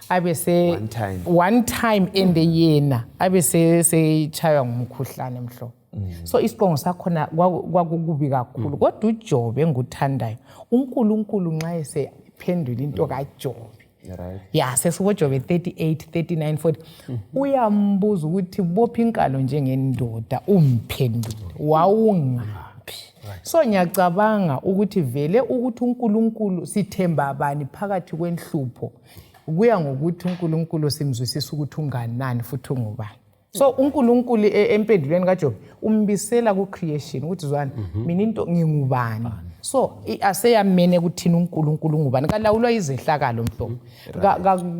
abese one time in the yena abese sechaywa ngumkhuhlane emhlo. So isiqongo sakhona kwakukubi kakhulu. Kodwa uJobe enguthandayo uNkulunkulu nxa esephendula into kaJobe. Right. Yeah, sesiwoJobe 38, 39, 40. Uyambuza ukuthi bophi inkalo njengendoda umphendule. Wawungaphi? So ngiyacabanga ukuthi vele ukuthi uNkulunkulu sithemba abani phakathi kwenhlupho. Kuya ngokuthi uNkulunkulu simzwisisa ukuthi unganani futhi ungubani. So uNkulunkulu empendulweni kaJobe umbisela ku creation ukuthi zwani mina into ngingubani. So aseyamene ukuthina uNkulunkulu ngubani. Kalawulwa izehlakalo mhlobo.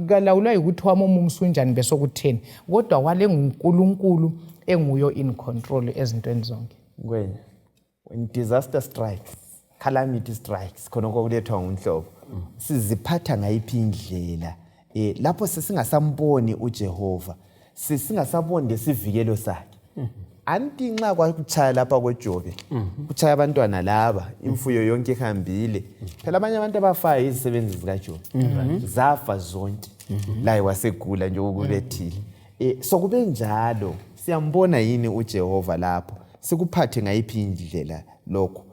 Kalawulwa ukuthi wamoma umsunjani besokutheni. Kodwa wale nguNkulunkulu enguyo in control ezintweni zonke. When disaster strikes, calamity strikes, khona kulethwa nguNhlobo. Siziphatha ngayiphi indlela? Lapho sesingasamboni uJehova, sesingasaboni lesivikelo sakhe. anti nxa kwakuchaya lapha kweJobe kuchaya abantwana laba imfuyo yonke ihambile phela abanye abantu abafayo izisebenzi zikaJobe zafa zonke la wasegula nje ukubethile so kube njalo siyambona yini uJehova lapho sikuphathe ngayiphi indlela lokho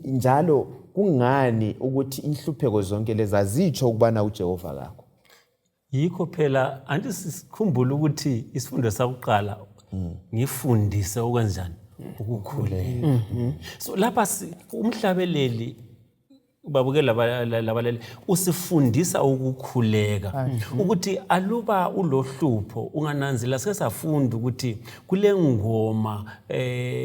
njalo kungani ukuthi inhlupheko zonke lezi azitsho ukubana uJehova kakho yikho phela anti sikhumbula ukuthi isifundo sakuqala ngifundise okwenzani ukukhulela so lapha umhlabeleli babukela labaleli usifundisa ukukhuleka ukuthi aluba ulohlupho ungananzela sesafunda ukuthi kule ngoma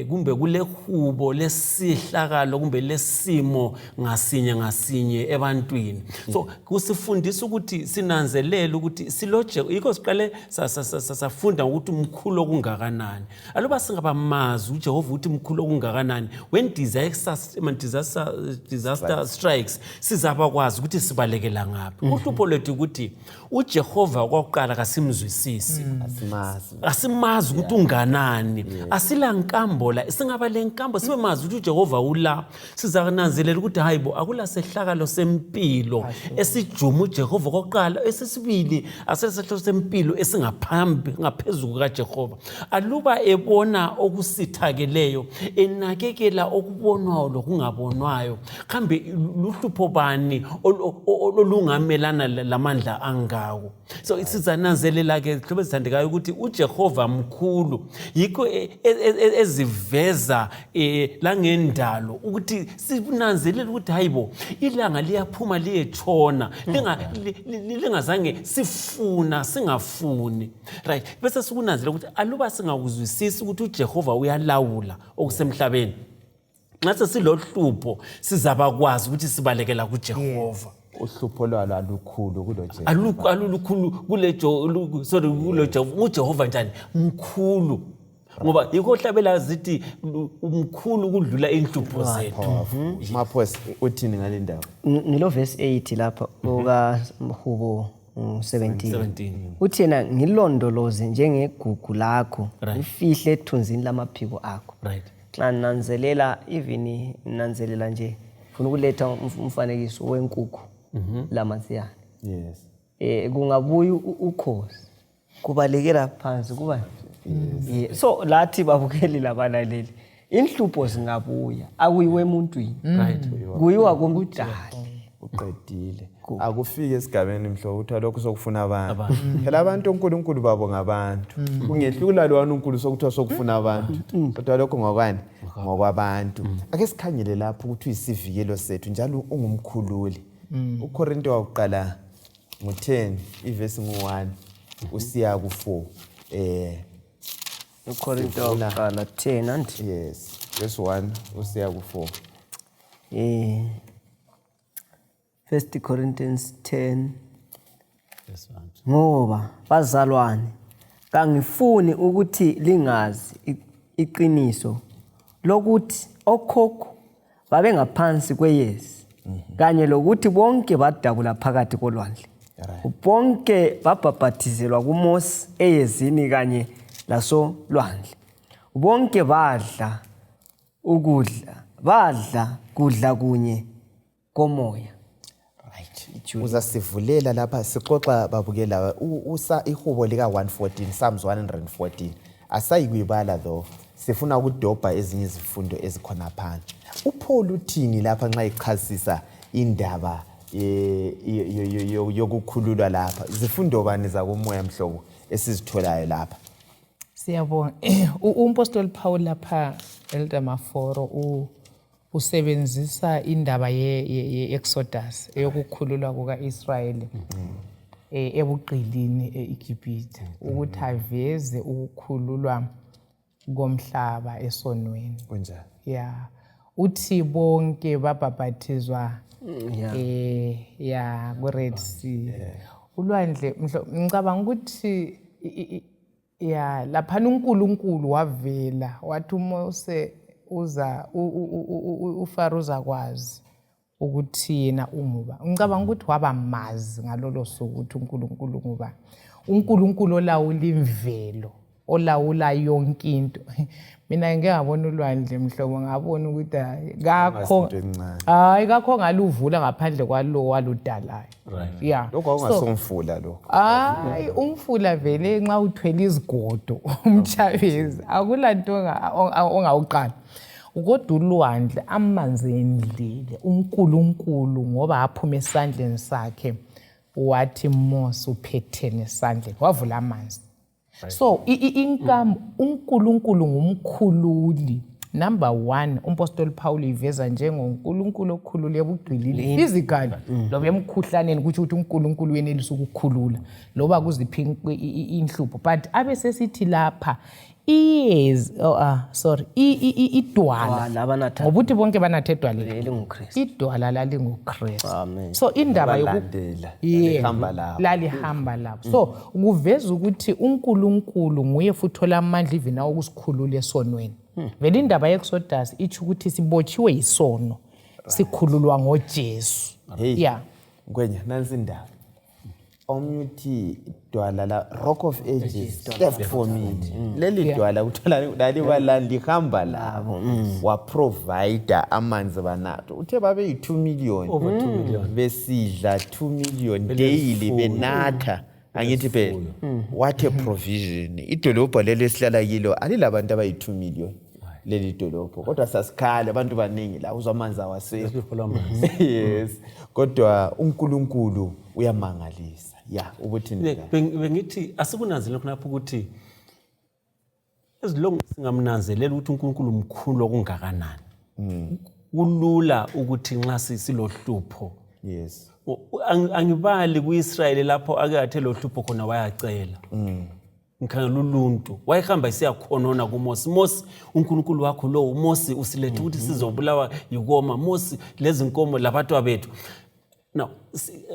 kumbe kule hubo lesihlakalo kumbe lesimo ngasinye ebantwini so kusifundisa ukuthi sinanzelele ukuthi siloje yikho siqale safunda ukuthi umkhulu okungakanani aluba singabamazi uJehova uthi umkhulu okungakanani when disaster strikes sizaba kwazi ukuthi sibalekela ngaphi uhlupho lethu ukuthi uJehova kwakuqala kasimzwisisi asimazi ukuthi unganani asila nkambo la singaba lenkambo sibe mazi ukuthi uJehova ula sizananzelela ukuthi hayibo akula sehlakalo sempilo esijuma uJehova kwakuqala esesibili asesehlakalo sempilo esingaphambi ngaphezulu kaJehova aluba ebona okusithakeleyo enakekela okubonwayo lokungabonwayo kambe luhlupho bani olungamelana lamandla angawo so isizananzelela ke hlobo sithandekayo ukuthi uJehova mkhulu yikho eziveza la ngendalo ukuthi sinanzelela ukuthi hayibo ilanga liyaphuma liyetshona lingazange sifuna singafuni right bese sikunanzelela ukuthi aluba singakuzwisisa ukuthi uJehova uyalawula okusemhlabeni ngathi silohlupho sizaba kwazi ukuthi sibalekela kuJehova uhlupho lwalo alukhulu kuloJehova alulukhulu uJehova njani mkhulu ngoba yikho hlabela zithi umkhulu kudlula inhlupho zethu maphosi uthini ngale ndawo ngilo verse 8 lapha oka Mhubo 17 uthi yena ngilondoloze njengegugu lakho ifihle ethunzini lamaphiko akho right xa nanzelela even nanzelela nje ufuna ukuletha umfanekiso wenkukhu lamansiyana yes kungabuya ukhozi kubalekela phansi kuba so lathi babukeli labalaleli inhlupho zingabuya akuyiwe emuntwini right kuyiwa kumdali uqedile akufike esigabeni mhlobo uthi lokho sokufuna abantu phela abantu uNkulunkulu babo ngabantu kungehlula lo uNkulunkulu sokuthiwa sokufuna abantu kodwa lokho ngokani ngokwabantu ake sikhangele lapho ukuthi uyisivikelo sethu njalo ungumkhululi uKorinto wakuqala ngo10 ivesi ngo1 usiya ku4 uKorinto wakuqala 10 and yes verse 1 usiya ku4 1 Corinthians 10 ngoba bazalwane kangifuni ukuthi lingazi iqiniso lokuthi okhokho babe ngaphansi kweyezi kanye lokuthi bonke badabula phakathi kolwandle bonke babhabhathizelwa kuMose eyezini kanye laso lwandle bonke badla kudla kunye komoya uzasivulela lapha sixoxa babukela ihubo lika 114 Psalms 114 asayikuyibala though sifuna ukudobha ezinye izifundo ezikhona phansi uPaul uthini lapha nxa ichasisa indaba yokukhululwa lapha izifundo bani zakomoya mhlobo esizitholayo lapha siyabonga umpostoli Paul lapha Elder Maforo usebenzisa indaba ye-Exodus eyokukhululwa kuka-Israyeli ebuqilini eGibhithe ukuthi aveze ukukhululwa komhlaba esonweni kunjani yeah uthi bonke babhabhathizwa ku-Red Sea ulwandle ngicabanga ukuthi lapha uNkulunkulu wavela wathi uMose uFaro uzakwazi ukuthi yena unguba ngicabanga ukuthi wabamazi ngalolo suku ukuthi uNkulunkulu nguba uNkulunkulu olawula imvelo olawula yonke into. Mina ngeke ngabona ulwandle mhlobo, ngabona ukuthi kakho ngaluvula ngaphandle kwalo waludalayo. Yeah. Lokho akungasomfula lokho. Umfula vele nxa uthwele izigodo umchabezi akulanto ongawuqala. Kodwa ulwandle amanzi endlile uNkulunkulu ngoba aphuma esandleni sakhe wathi Mose uphethe nesandleni wavula amanzi. So inkambo uNkulunkulu ngumkhululi. Number 1, umpostoli Paul iveza njengoNkulunkulu okhulule ebugqilini physically loba emkhuhlaneni kuthi uNkulunkulu uyenelisa ukukhulula loba kuziphi inhlupho, but abe sesithi lapha idwala ngobuthi bonke banathe edwaleni idwala lalinguKristu. So indaba lalihamba lapho. So kuveza ukuthi uNkulunkulu nguye futhi ola amandla even ukusikhulula esonweni. Vele indaba yeExodus ithi ukuthi sibotshiwe isono sikhululwa ngoJesu. Yeah. Ngwenya nansi indaba. Omuthi dwala la Rock of Ages left for me. Leli dwala uthola lali lihamba labo wa provider amanzi banato. Uthe babe yi2 million over 2 million besidla 2 million daily benatha. Angithi phela what a provision. Idolobho leli esihlala kilo alilabantu abayi2 million leli dolobho, kodwa sasikhala abantu baningi la uzwa amanzi awaseko. Yes, kodwa uNkulunkulu uyamangalisa. Yeah, ubuthi bengithi asikunanzele khonapho ukuthi ezilongo singamnanzelela ukuthi uNkulunkulu umkhulu okungakanani. Kulula ukuthi nxa silohlupho. Yes. Angibali kuIsrael lapho ake athe lohlupho khona wayacela. Ngikhangela uluntu wayehamba isiyakhonona kuMose. Mose uNkulunkulu wakho lo Mose usilethe ukuthi sizobulawa yikoma. Mose lezi nkomo labantu bethu. Now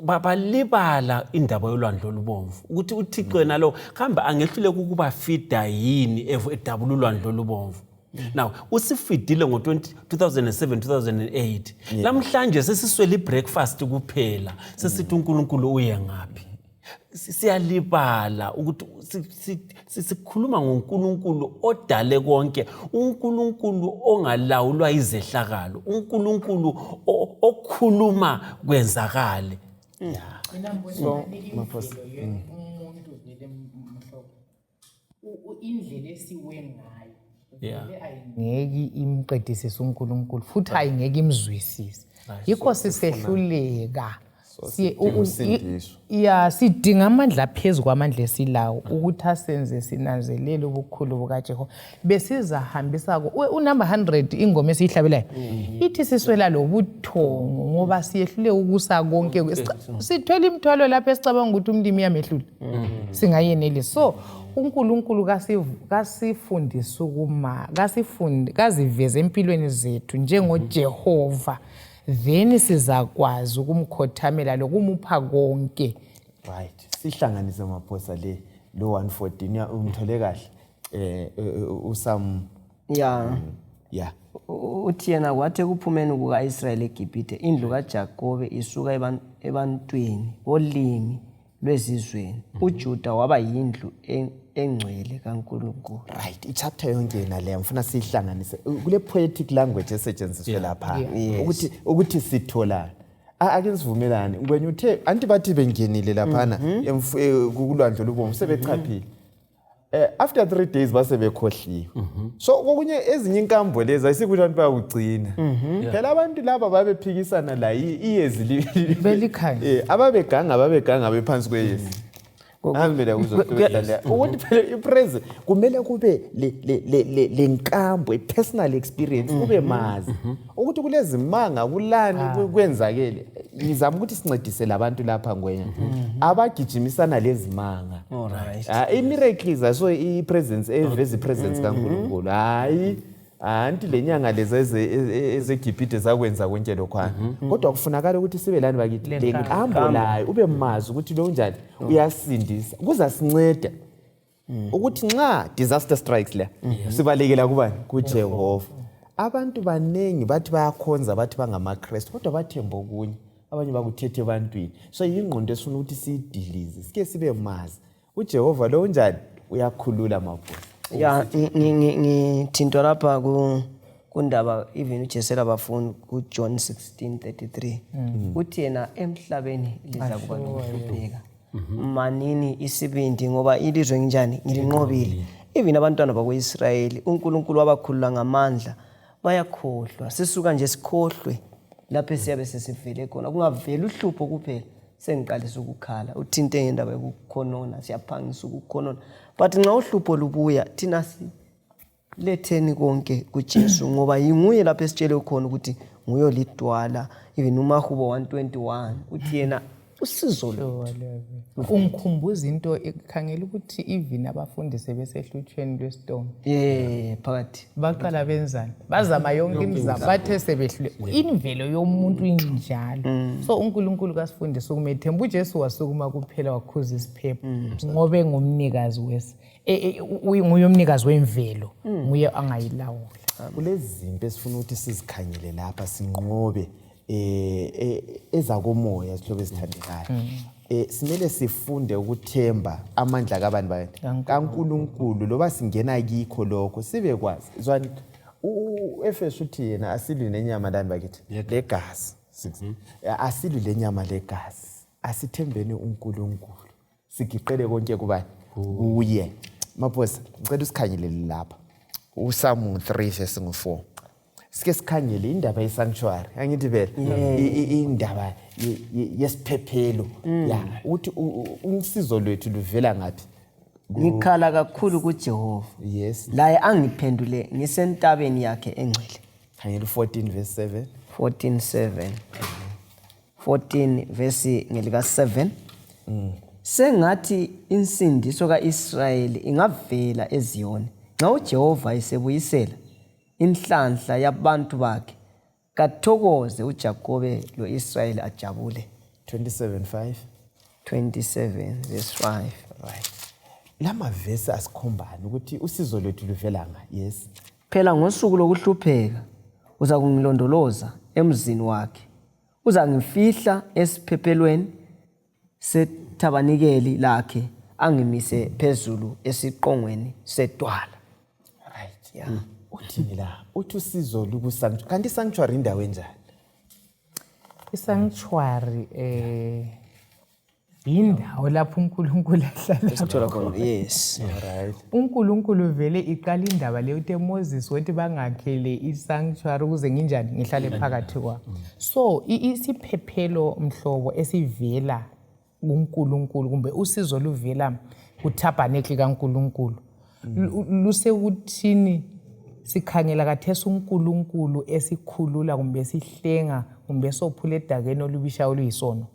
babalibala indaba yolwandle olubomvu ukuthi uThixo nalo khamba angehlule ukuba fida yini edabula ulwandle olubomvu. Now usifidile ngo2007 2008 lamhlanje sesiswele ibreakfast kuphela sesithi uNkulunkulu uye ngapi. Siyalibala ukuthi sikhuluma ngoNkulunkulu odale konke, uNkulunkulu ongalawulwa izehlakalo, uNkulunkulu okhuluma kwenzakale. So mafasi umuntu vele mhlobo indlela esiwe ngayo ayingeki imqedisise uNkulunkulu futhi ayingeki imzwisise. Yikho sisehluleka sidinga amandla phezulu kwamandla esilawo ukuthi asenze sinanzelele ubukhulu bukaJehova. Besizahambisa unumber 100 ingoma esihlabelayo ithi siswela lobuthongo ngoba siyehlule ukusa konke. Sithola imithwalo lapha esicabanga ukuthi umlimi yamehlule singayenelisa. So uNkulunkulu kasifundisa kasiveze empilweni zethu njengoJehova, then sizakwazi ukumkhothamela lokumupha konke. Right. Sihlanganise maphosa lo 114 umthole kahle usam uthi yena kwathi kuphumeni kukaIsrayeli eGibhithe indlu kaJakobe isuka ebantwini bolimi lwezizweni uJuda waba yindlu engcwele kaNkulunkulu. Right, ichapter yonke yena le ngifuna sihlanganise kule poetic language esetshenziswe lapha ukuthi sithola ake sivumelane ngwenye uthe anti bathi bengenile laphana kulwandle lubomvu sebechaphile. After 3 days base bekhohliwe. So kokunye ezinye inkambo lezi ayisikuthi abantu bayugcina. Phela abantu laba babephikisana la iyezi belikhaya. Ababeganga bephansi kweyezi. Ngambela uzokudlala ukuthi phela ipresence kumele kube lenkambo personal experience kube mazi ukuthi kulezi manga kulani kwenzakele. Ngizama ukuthi sincedise labantu lapha ngwenya abagijimisana lezi manga. Alright. Imiracles aso ipresence evezi presence kaNkulunkulu. Hayi anti lenyanga lezi ezeGibhithe zakwenza konke lokhwana. Kodwa kufunakala ukuthi sibe lani bakithi lenkambo layo ube mazi ukuthi lo njani uyasindisa kuzasinceda ukuthi nxa disaster strikes la sibalekela kubani kuJehova. Abantu banengi bathi bayakhonza bathi bangamaKristu kodwa bathemba okunye abanye bakuthethe ebantwini. So ingqondo esifuna ukuthi siyidilize sike sibe mazi uJehova lo njani uyakhulula mabhuti. Ya ngithintwa lapha kundaba even uJesela bafuni kuJohn 16:33 uthi yena emhlabeni liza kuba nokuhlupheka manini isibindi ngoba ilizwe nginjani ngilinqobile. Even abantwana bakwaIsrayeli uNkulunkulu wabakhulula ngamandla bayakhohlwa, sisuka nje sikhohlwe lapho siyabe sesivele khona, kungaveli uhlupho kuphela sengiqalisa ukukhala uthinte ngendaba yokukhonona, siyaphangisa ukukhonona. But nxa uhlupho lubuya thina letheni konke kuJesu ngoba yinguye lapho esitshele khona ukuthi nguye lidwala. Even uMahubo 1:21 uthi yena usizo lo. Ungikhumbuza into ekhangela ukuthi even abafundi sebesehluthweni lwestorm. Phakathi Baqala benzani? Bazama yonke imizamo bathe sebehlule. Imvelo yomuntu injalo. So uNkulunkulu kasifundisa ukumethemba uJesu wasukuma kuphela wakhuza isiphepho ngoba engumnikazi nguye umnikazi wemvelo, nguye angayilawula. Kulezi zinto esifuna ukuthi sizikhanyele lapha sinqobe ezakomoya sihlobo esithandekayo. Simele sifunde ukuthemba amandla kabani kaNkulunkulu loba singena kikho lokho sibe kwazi. Zwani uEfesu uthi yena asilwi nenyama lani bakithi legazi. Asilwi lenyama legazi. Asithembeni uNkulunkulu. Sigiqele konke kubani kuye. Maphosa ngicela usikhanyelele lapha. uSamu 3:4. Sike sikhangele indaba yesanctuary. Angithi vele indaba yesiphephelo. Ya uthi usizo lwethu luvela ngapi? ngikhala kakhulu kuJehova. Yes. Laye angiphendule ngisentabeni yakhe engcwele. Khangela 14:7. 14:7. 14 verse ngelika 7. Sengathi insindiso kaIsrayeli ingavela eZiyoni. Nxa uJehova isebuyisela inhlanhla yabantu bakhe, kathokoze uJakobe loIsrayeli ajabule. 27:5. 27 verse 5. Right. Lama verse asikhombana ukuthi usizo lwethu luvela nga. Yes. Phela ngosuku lokuhlupheka uza kungilondoloza emzini wakhe. Uza ngifihla esiphephelweni sethabanikeli lakhe, angimise phezulu esiqongweni sedwala. Right. Yeah. Uthini la? Uthi usizo lukusanctuary. Kanti sanctuary indawo enjani? Isanctuary indawo lapho uNkulunkulu ahlala khona. Yes. Right. uNkulunkulu vele iqala indaba le uthi Moses wethi bangakhele isanctuary ukuze nginjani ngihlale phakathi kwabo. So isiphephelo mhlobo esivela kuNkulunkulu kumbe usizo luvela kuTabernacle kaNkulunkulu. Lusekuthini sikhangela kathesa uNkulunkulu esikhulula kumbe esihlenga kumbe sophula edakeni olubisha oluyisono.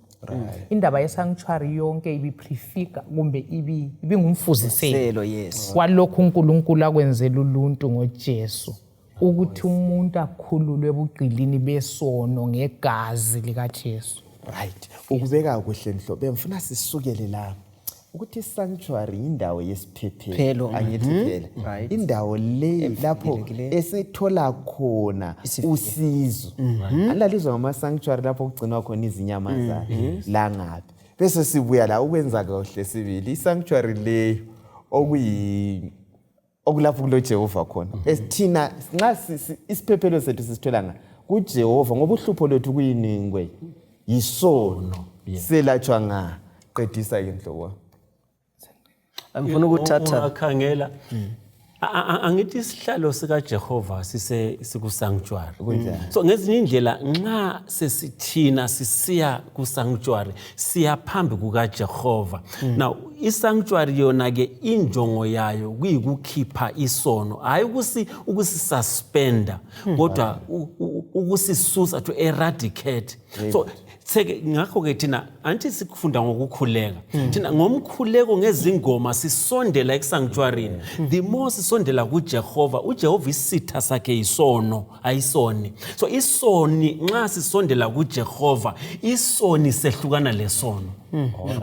Indaba yesanctuary yonke ibiprefigure kumbe ibingumfuziselo yes. kwalokho uNkulunkulu akwenzela uluntu ngoJesu ukuthi umuntu akhululwe ebuqilini besono ngegazi likaJesu. Right. Ukubeka kuhle nhlobo bemfuna sisukele la ukuthi sanctuary indawo yesiphephelo. Angithi phela indawo le lapho esithola khona usizo. Alalizwa ngama sanctuary lapho kugcinwa khona izinyamazana la ngapi. Bese sibuya la ukwenza kahle sibili isanctuary le okulapho kulo Jehova khona. Esithina nxa isiphephelo sethu sisithola nga kuJehova ngoba uhlupho lwethu kuyiningwe yisono selatshwa nga qedisa ke nhlobo. Angifuna ukuthatha ungakhangela angithi isihlalo sika Jehova siku sanctuary. So ngezinye indlela nxa sesithina sisiya ku sanctuary siya phambi kuka Jehova. Now isanctuary yona ke injongo yayo kuyikukhipha isono, hayi ukususpenda kodwa ukusisusa to eradicate. So ngakho ke thina anti sikufunda ngokukhuleka. Thina ngomkhuleko ngezingoma sisondela esanctuaryini. The more sisondela kuJehova, uJehova isitha sakhe isono ayisoni. So isoni nxa sisondela kuJehova, isoni sehlukana lesono.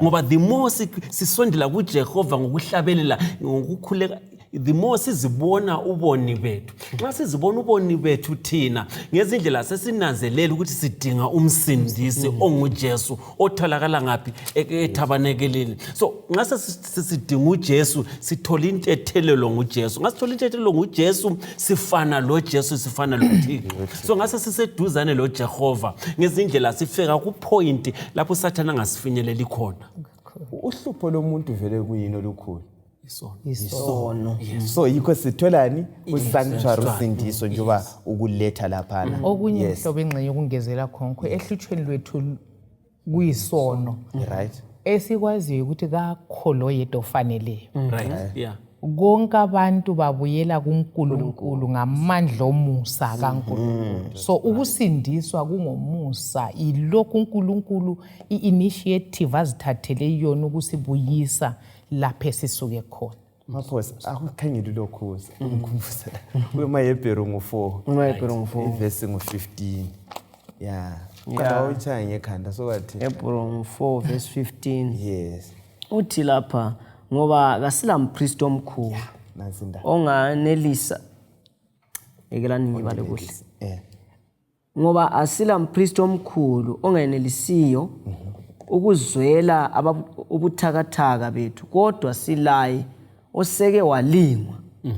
Ngoba the more sisondela kuJehova ngokuhlabelela ngokukhuleka the more sizibona uboni bethu nxa sizibona uboni bethu thina ngezindlela sesinanzelela ukuthi sidinga umsindisi onguJesu otholakala ngaphi ethabanekeleni. So nxa sisidinga uJesu sithola intethelelo nguJesu, nxa sithola intethelelo nguJesu sifana lo Jesu sifana lo Thixo. So nxa siseduzane lo Jehova ngezindlela sifika ku point lapho sathana angasifinyelela khona. Uhlupho lomuntu vele kuyini olukhulu? Isono. So yikho sitholani usanctuary usindiso njengoba ukuletha laphana. Okunye mhlobo engxenye ukungezela khonko ehluthweni lwethu kuyisono. Right. Esikwaziyo ukuthi kakho lo yedwa ofaneleyo. Right. Yeah. Konke abantu babuyela kuNkulunkulu ngamandla omusa kaNkulunkulu. So ukusindiswa kungomusa ilokhu uNkulunkulu iinitiative azithathele yona ukusibuyisa lapho esisuke khona. Maphosi akukhangela lokhozi ngikhumbula uMahebheru ngo4 ivesi ngo15 yeah kada uthaya ngekhanda sokathi Hebrew 4 verse 15 yes uthi lapha ngoba kasila mpristi omkhulu nazinda onganelisa ekelani ngibale kuhle ngoba asila mpristi omkhulu onganelisiyo ukuzwela ubuthakathaka bethu kodwa silaye oseke walingwa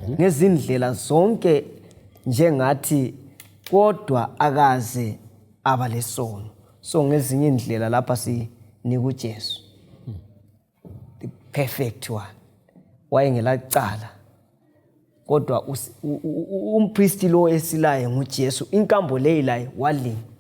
ngezindlela zonke njengathi kodwa akaze abalesono. So ngezinye indlela lapha sinika uJesu the perfect one wayengelacala kodwa umpristi lo esilaye nguJesu inkambo leyilaye walingwa.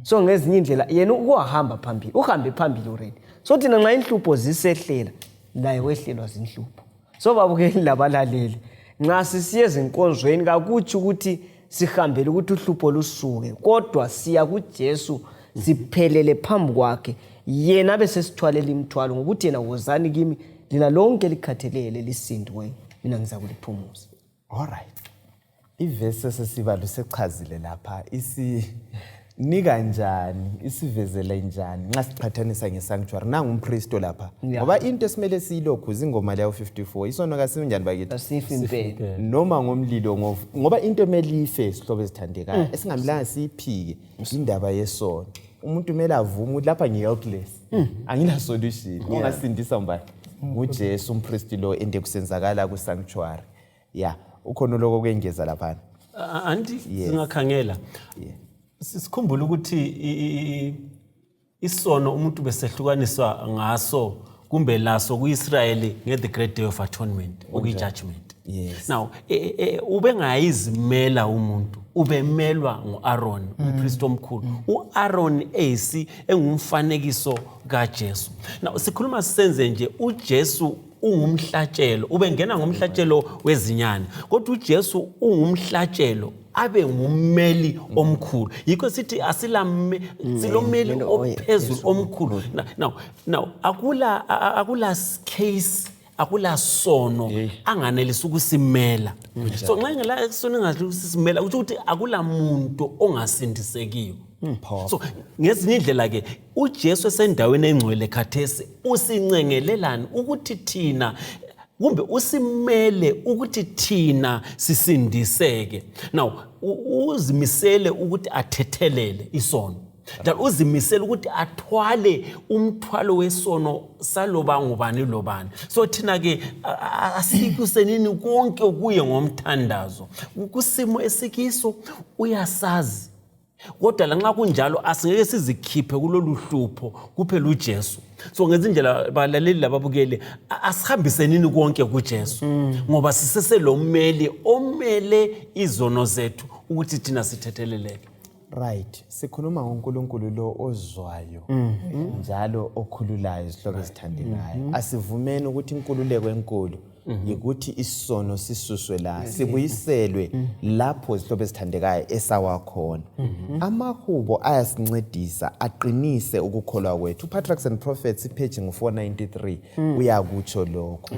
So ngezinye indlela yena ukuhamba phambili uhambe phambili already. So thina nxa inhlupho zisehlela naye wehlelwa zinhlupho. So babukeli labalaleli nxa sisiye ezinkonzweni kakuthi ukuthi sihambele ukuthi uhlupho lusuke kodwa siya kuJesu siphelele phambi kwakhe yena bese sithwalela imithwalo ngokuthi yena wozani kimi lina lonke likhathelele lisindiwe mina ngizakuliphumuza. All right. Ivesi sesibalo sechazile lapha nika njani isivezele njani nxa siqhathanisa ngesanctuary nangumpristo lapha ngoba into esimele siyilokhu zingoma leyo 54 isono kasinjani bakithi asifi impela noma ngomlilo ngoba into emeli ife isihlobo esithandekayo esingamlanga siyiphike indaba yesono umuntu kumele avume ukuthi lapha ngihelpless angina solution ongasindisa mbani nguJesu umpristi lo ende kusenzakala ku sanctuary yeah ukhona lokho kwengeza lapha anti singakhangela sikhumbula ukuthi isono umuntu besehlukaniswa ngaso kumbe laso kuIsrael nge the great day of atonement okuyijudgment. Yes. Now ube ngayizimela umuntu ubemelwa nguAaron umpristi omkhulu uAaron engumfanekiso kaJesu. Now sikhuluma sisenze nje uJesu ungumhlatshelo ubengena ngomhlatshelo wezinyane kodwa uJesu ungumhlatshelo abe ngumeli omkhulu yikho sithi silomeli ophezulu omkhulu. Now akula case akula sono anganelisa ukusimela. So nxa ngela sono engathi ukusimela ukuthi akula muntu ongasindisekiyo. So ngezinye indlela ke uJesu esendaweni engcwele khathesi usincengelelani ukuthi thina kumbe usimele ukuthi thina sisindiseke. Now uzimisele ukuthi athethelele isono njalo uzimisele ukuthi athwale umthwalo wesono saloba ngubani lobani. So thina ke asikusenini konke kuye ngomthandazo kusimo esikiso uyasazi kodwa lanxa kunjalo asingeke sizikhiphe kulolu hlupho kuphela uJesu. So ngezindlela balaleli lababukeli asihambisenini konke kuJesu ngoba siseselomeli omele izono zethu ukuthi thina sithetheleleke. Right. Sikhuluma ngoNkulunkulu lo ozwayo njalo okhululayo izihloko ezithandekayo. Asivumeni ukuthi inkululeko enkulu yikuthi isono sisuswe la sibuyiselwe lapho izihloko ezithandekayo esawa khona. Amahubo ayasincedisa aqinise ukukholwa kwethu. Patriarchs and Prophets page ngo493 uyakutsho lokho.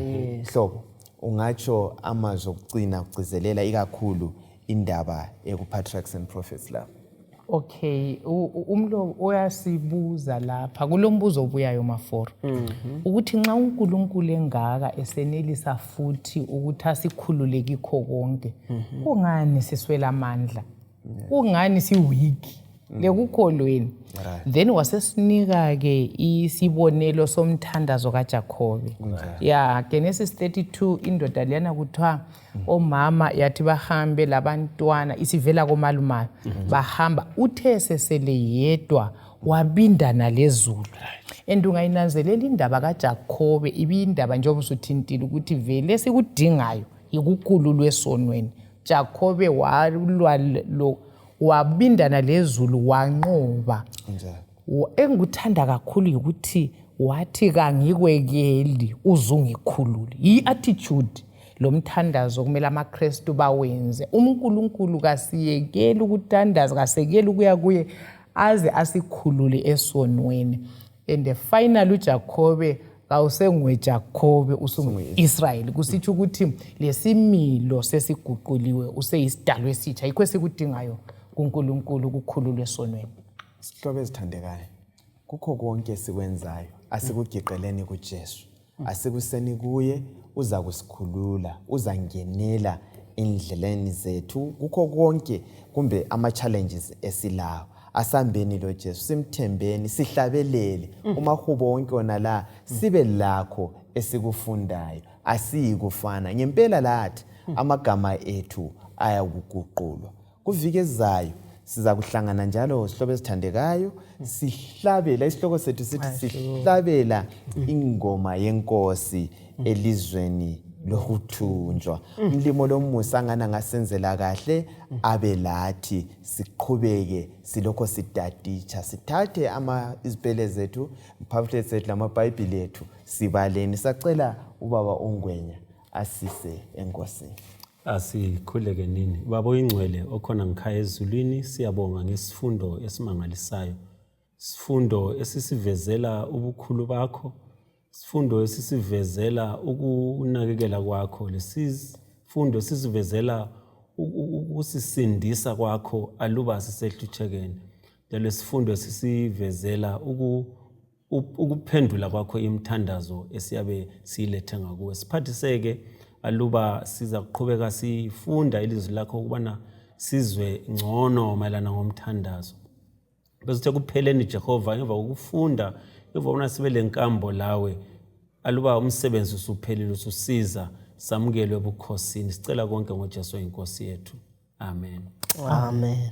Hlobo ungatsho amazwi okugcina ukugcizelela ikakhulu indaba ekuPatriarchs and Prophets la. Okay, umlo uyasibuza lapha kulombuzo obuyayo maforo ukuthi nxa uNkulunkulu engaka esenelisa futhi ukuthi asikhulule kikho konke kungani siswela amandla kungani siweak lekukholweni then wasesinika ke isibonelo somthandazo kaJakobe Genesis 32 indoda leyana kuthiwa omama yathi bahambe labantwana isivela komalumayo bahamba uthe sesele yedwa wabindana lezulu and ungayinanzelela indaba kaJakobe ibindaba njengoba usuthintile ukuthi vele sikudingayo ikukhululwe esonweni Jakobe wabindana lezulu wanqoba engikuthanda kakhulu ukuthi wathi kangikwekeli uzungikhulule i-attitude lomthandazo kumele amaKristu bawenze uNkulunkulu kasiyekeli ukuthandaza kasekeli ukuya kuye aze asikhulule esonweni and final uJakobe kawusengwe Jakobe usungu-Israyeli kusitsho ukuthi lesimilo sesiguquliwe useyisidalwa esitsha yikho esikudingayo kuNkulunkulu ukukhululwa esonweni. Sihlobo ezithandekayo kukho konke esikwenzayo asikugiqeleni kuJesu asikuseni kuye uza kusikhulula uzangenela indleleni zethu kukho konke kumbe ama-challenges esilawo asambeni lo Jesu simthembeni sihlabelele umahubo wonke ona la sibe lakho esikufundayo asiyikufana ngempela lathi amagama ethu ayakuguqulwa kuvike ezayo siza kuhlangana njalo sihlobo ezithandekayo sihlabela isihloko sethu sithi sihlabela ingoma yenkosi elizweni lokuthunjwa umlimo lomusa ngana ngasenzela kahle abe lathi siqhubeke silokho sidaditsha sithathe izipele zethu pamphlet zethu lamabhayibheli ethu sibaleni sacela ubaba uNgwenya asise enkosini. Asikhuleke nini baba oyingcwele okhona ngikhaya ezulwini siyabonga ngesifundo esimangalisayo isifundo esisivezela ubukhulu bakho isifundo esisivezela ukunakekela kwakho lesifundo esisivezela ukusisindisa kwakho aluba sisehluthekene njalo isifundo esisivezela ukuphendula kwakho imthandazo esiyabe siyilethe ngakuwe siphathiseke aluba siza kuqhubeka sifunda ilizwi lakho ukubana sizwe ngcono mayelana ngomthandazo besithe kupheleni Jehova ngemva kokufunda ngemva bona sibe lenkambo lawe aluba umsebenzi usuphelile ususiza samukelwe ebukhosini sicela konke ngoJesu inkosi yethu amen. Amen.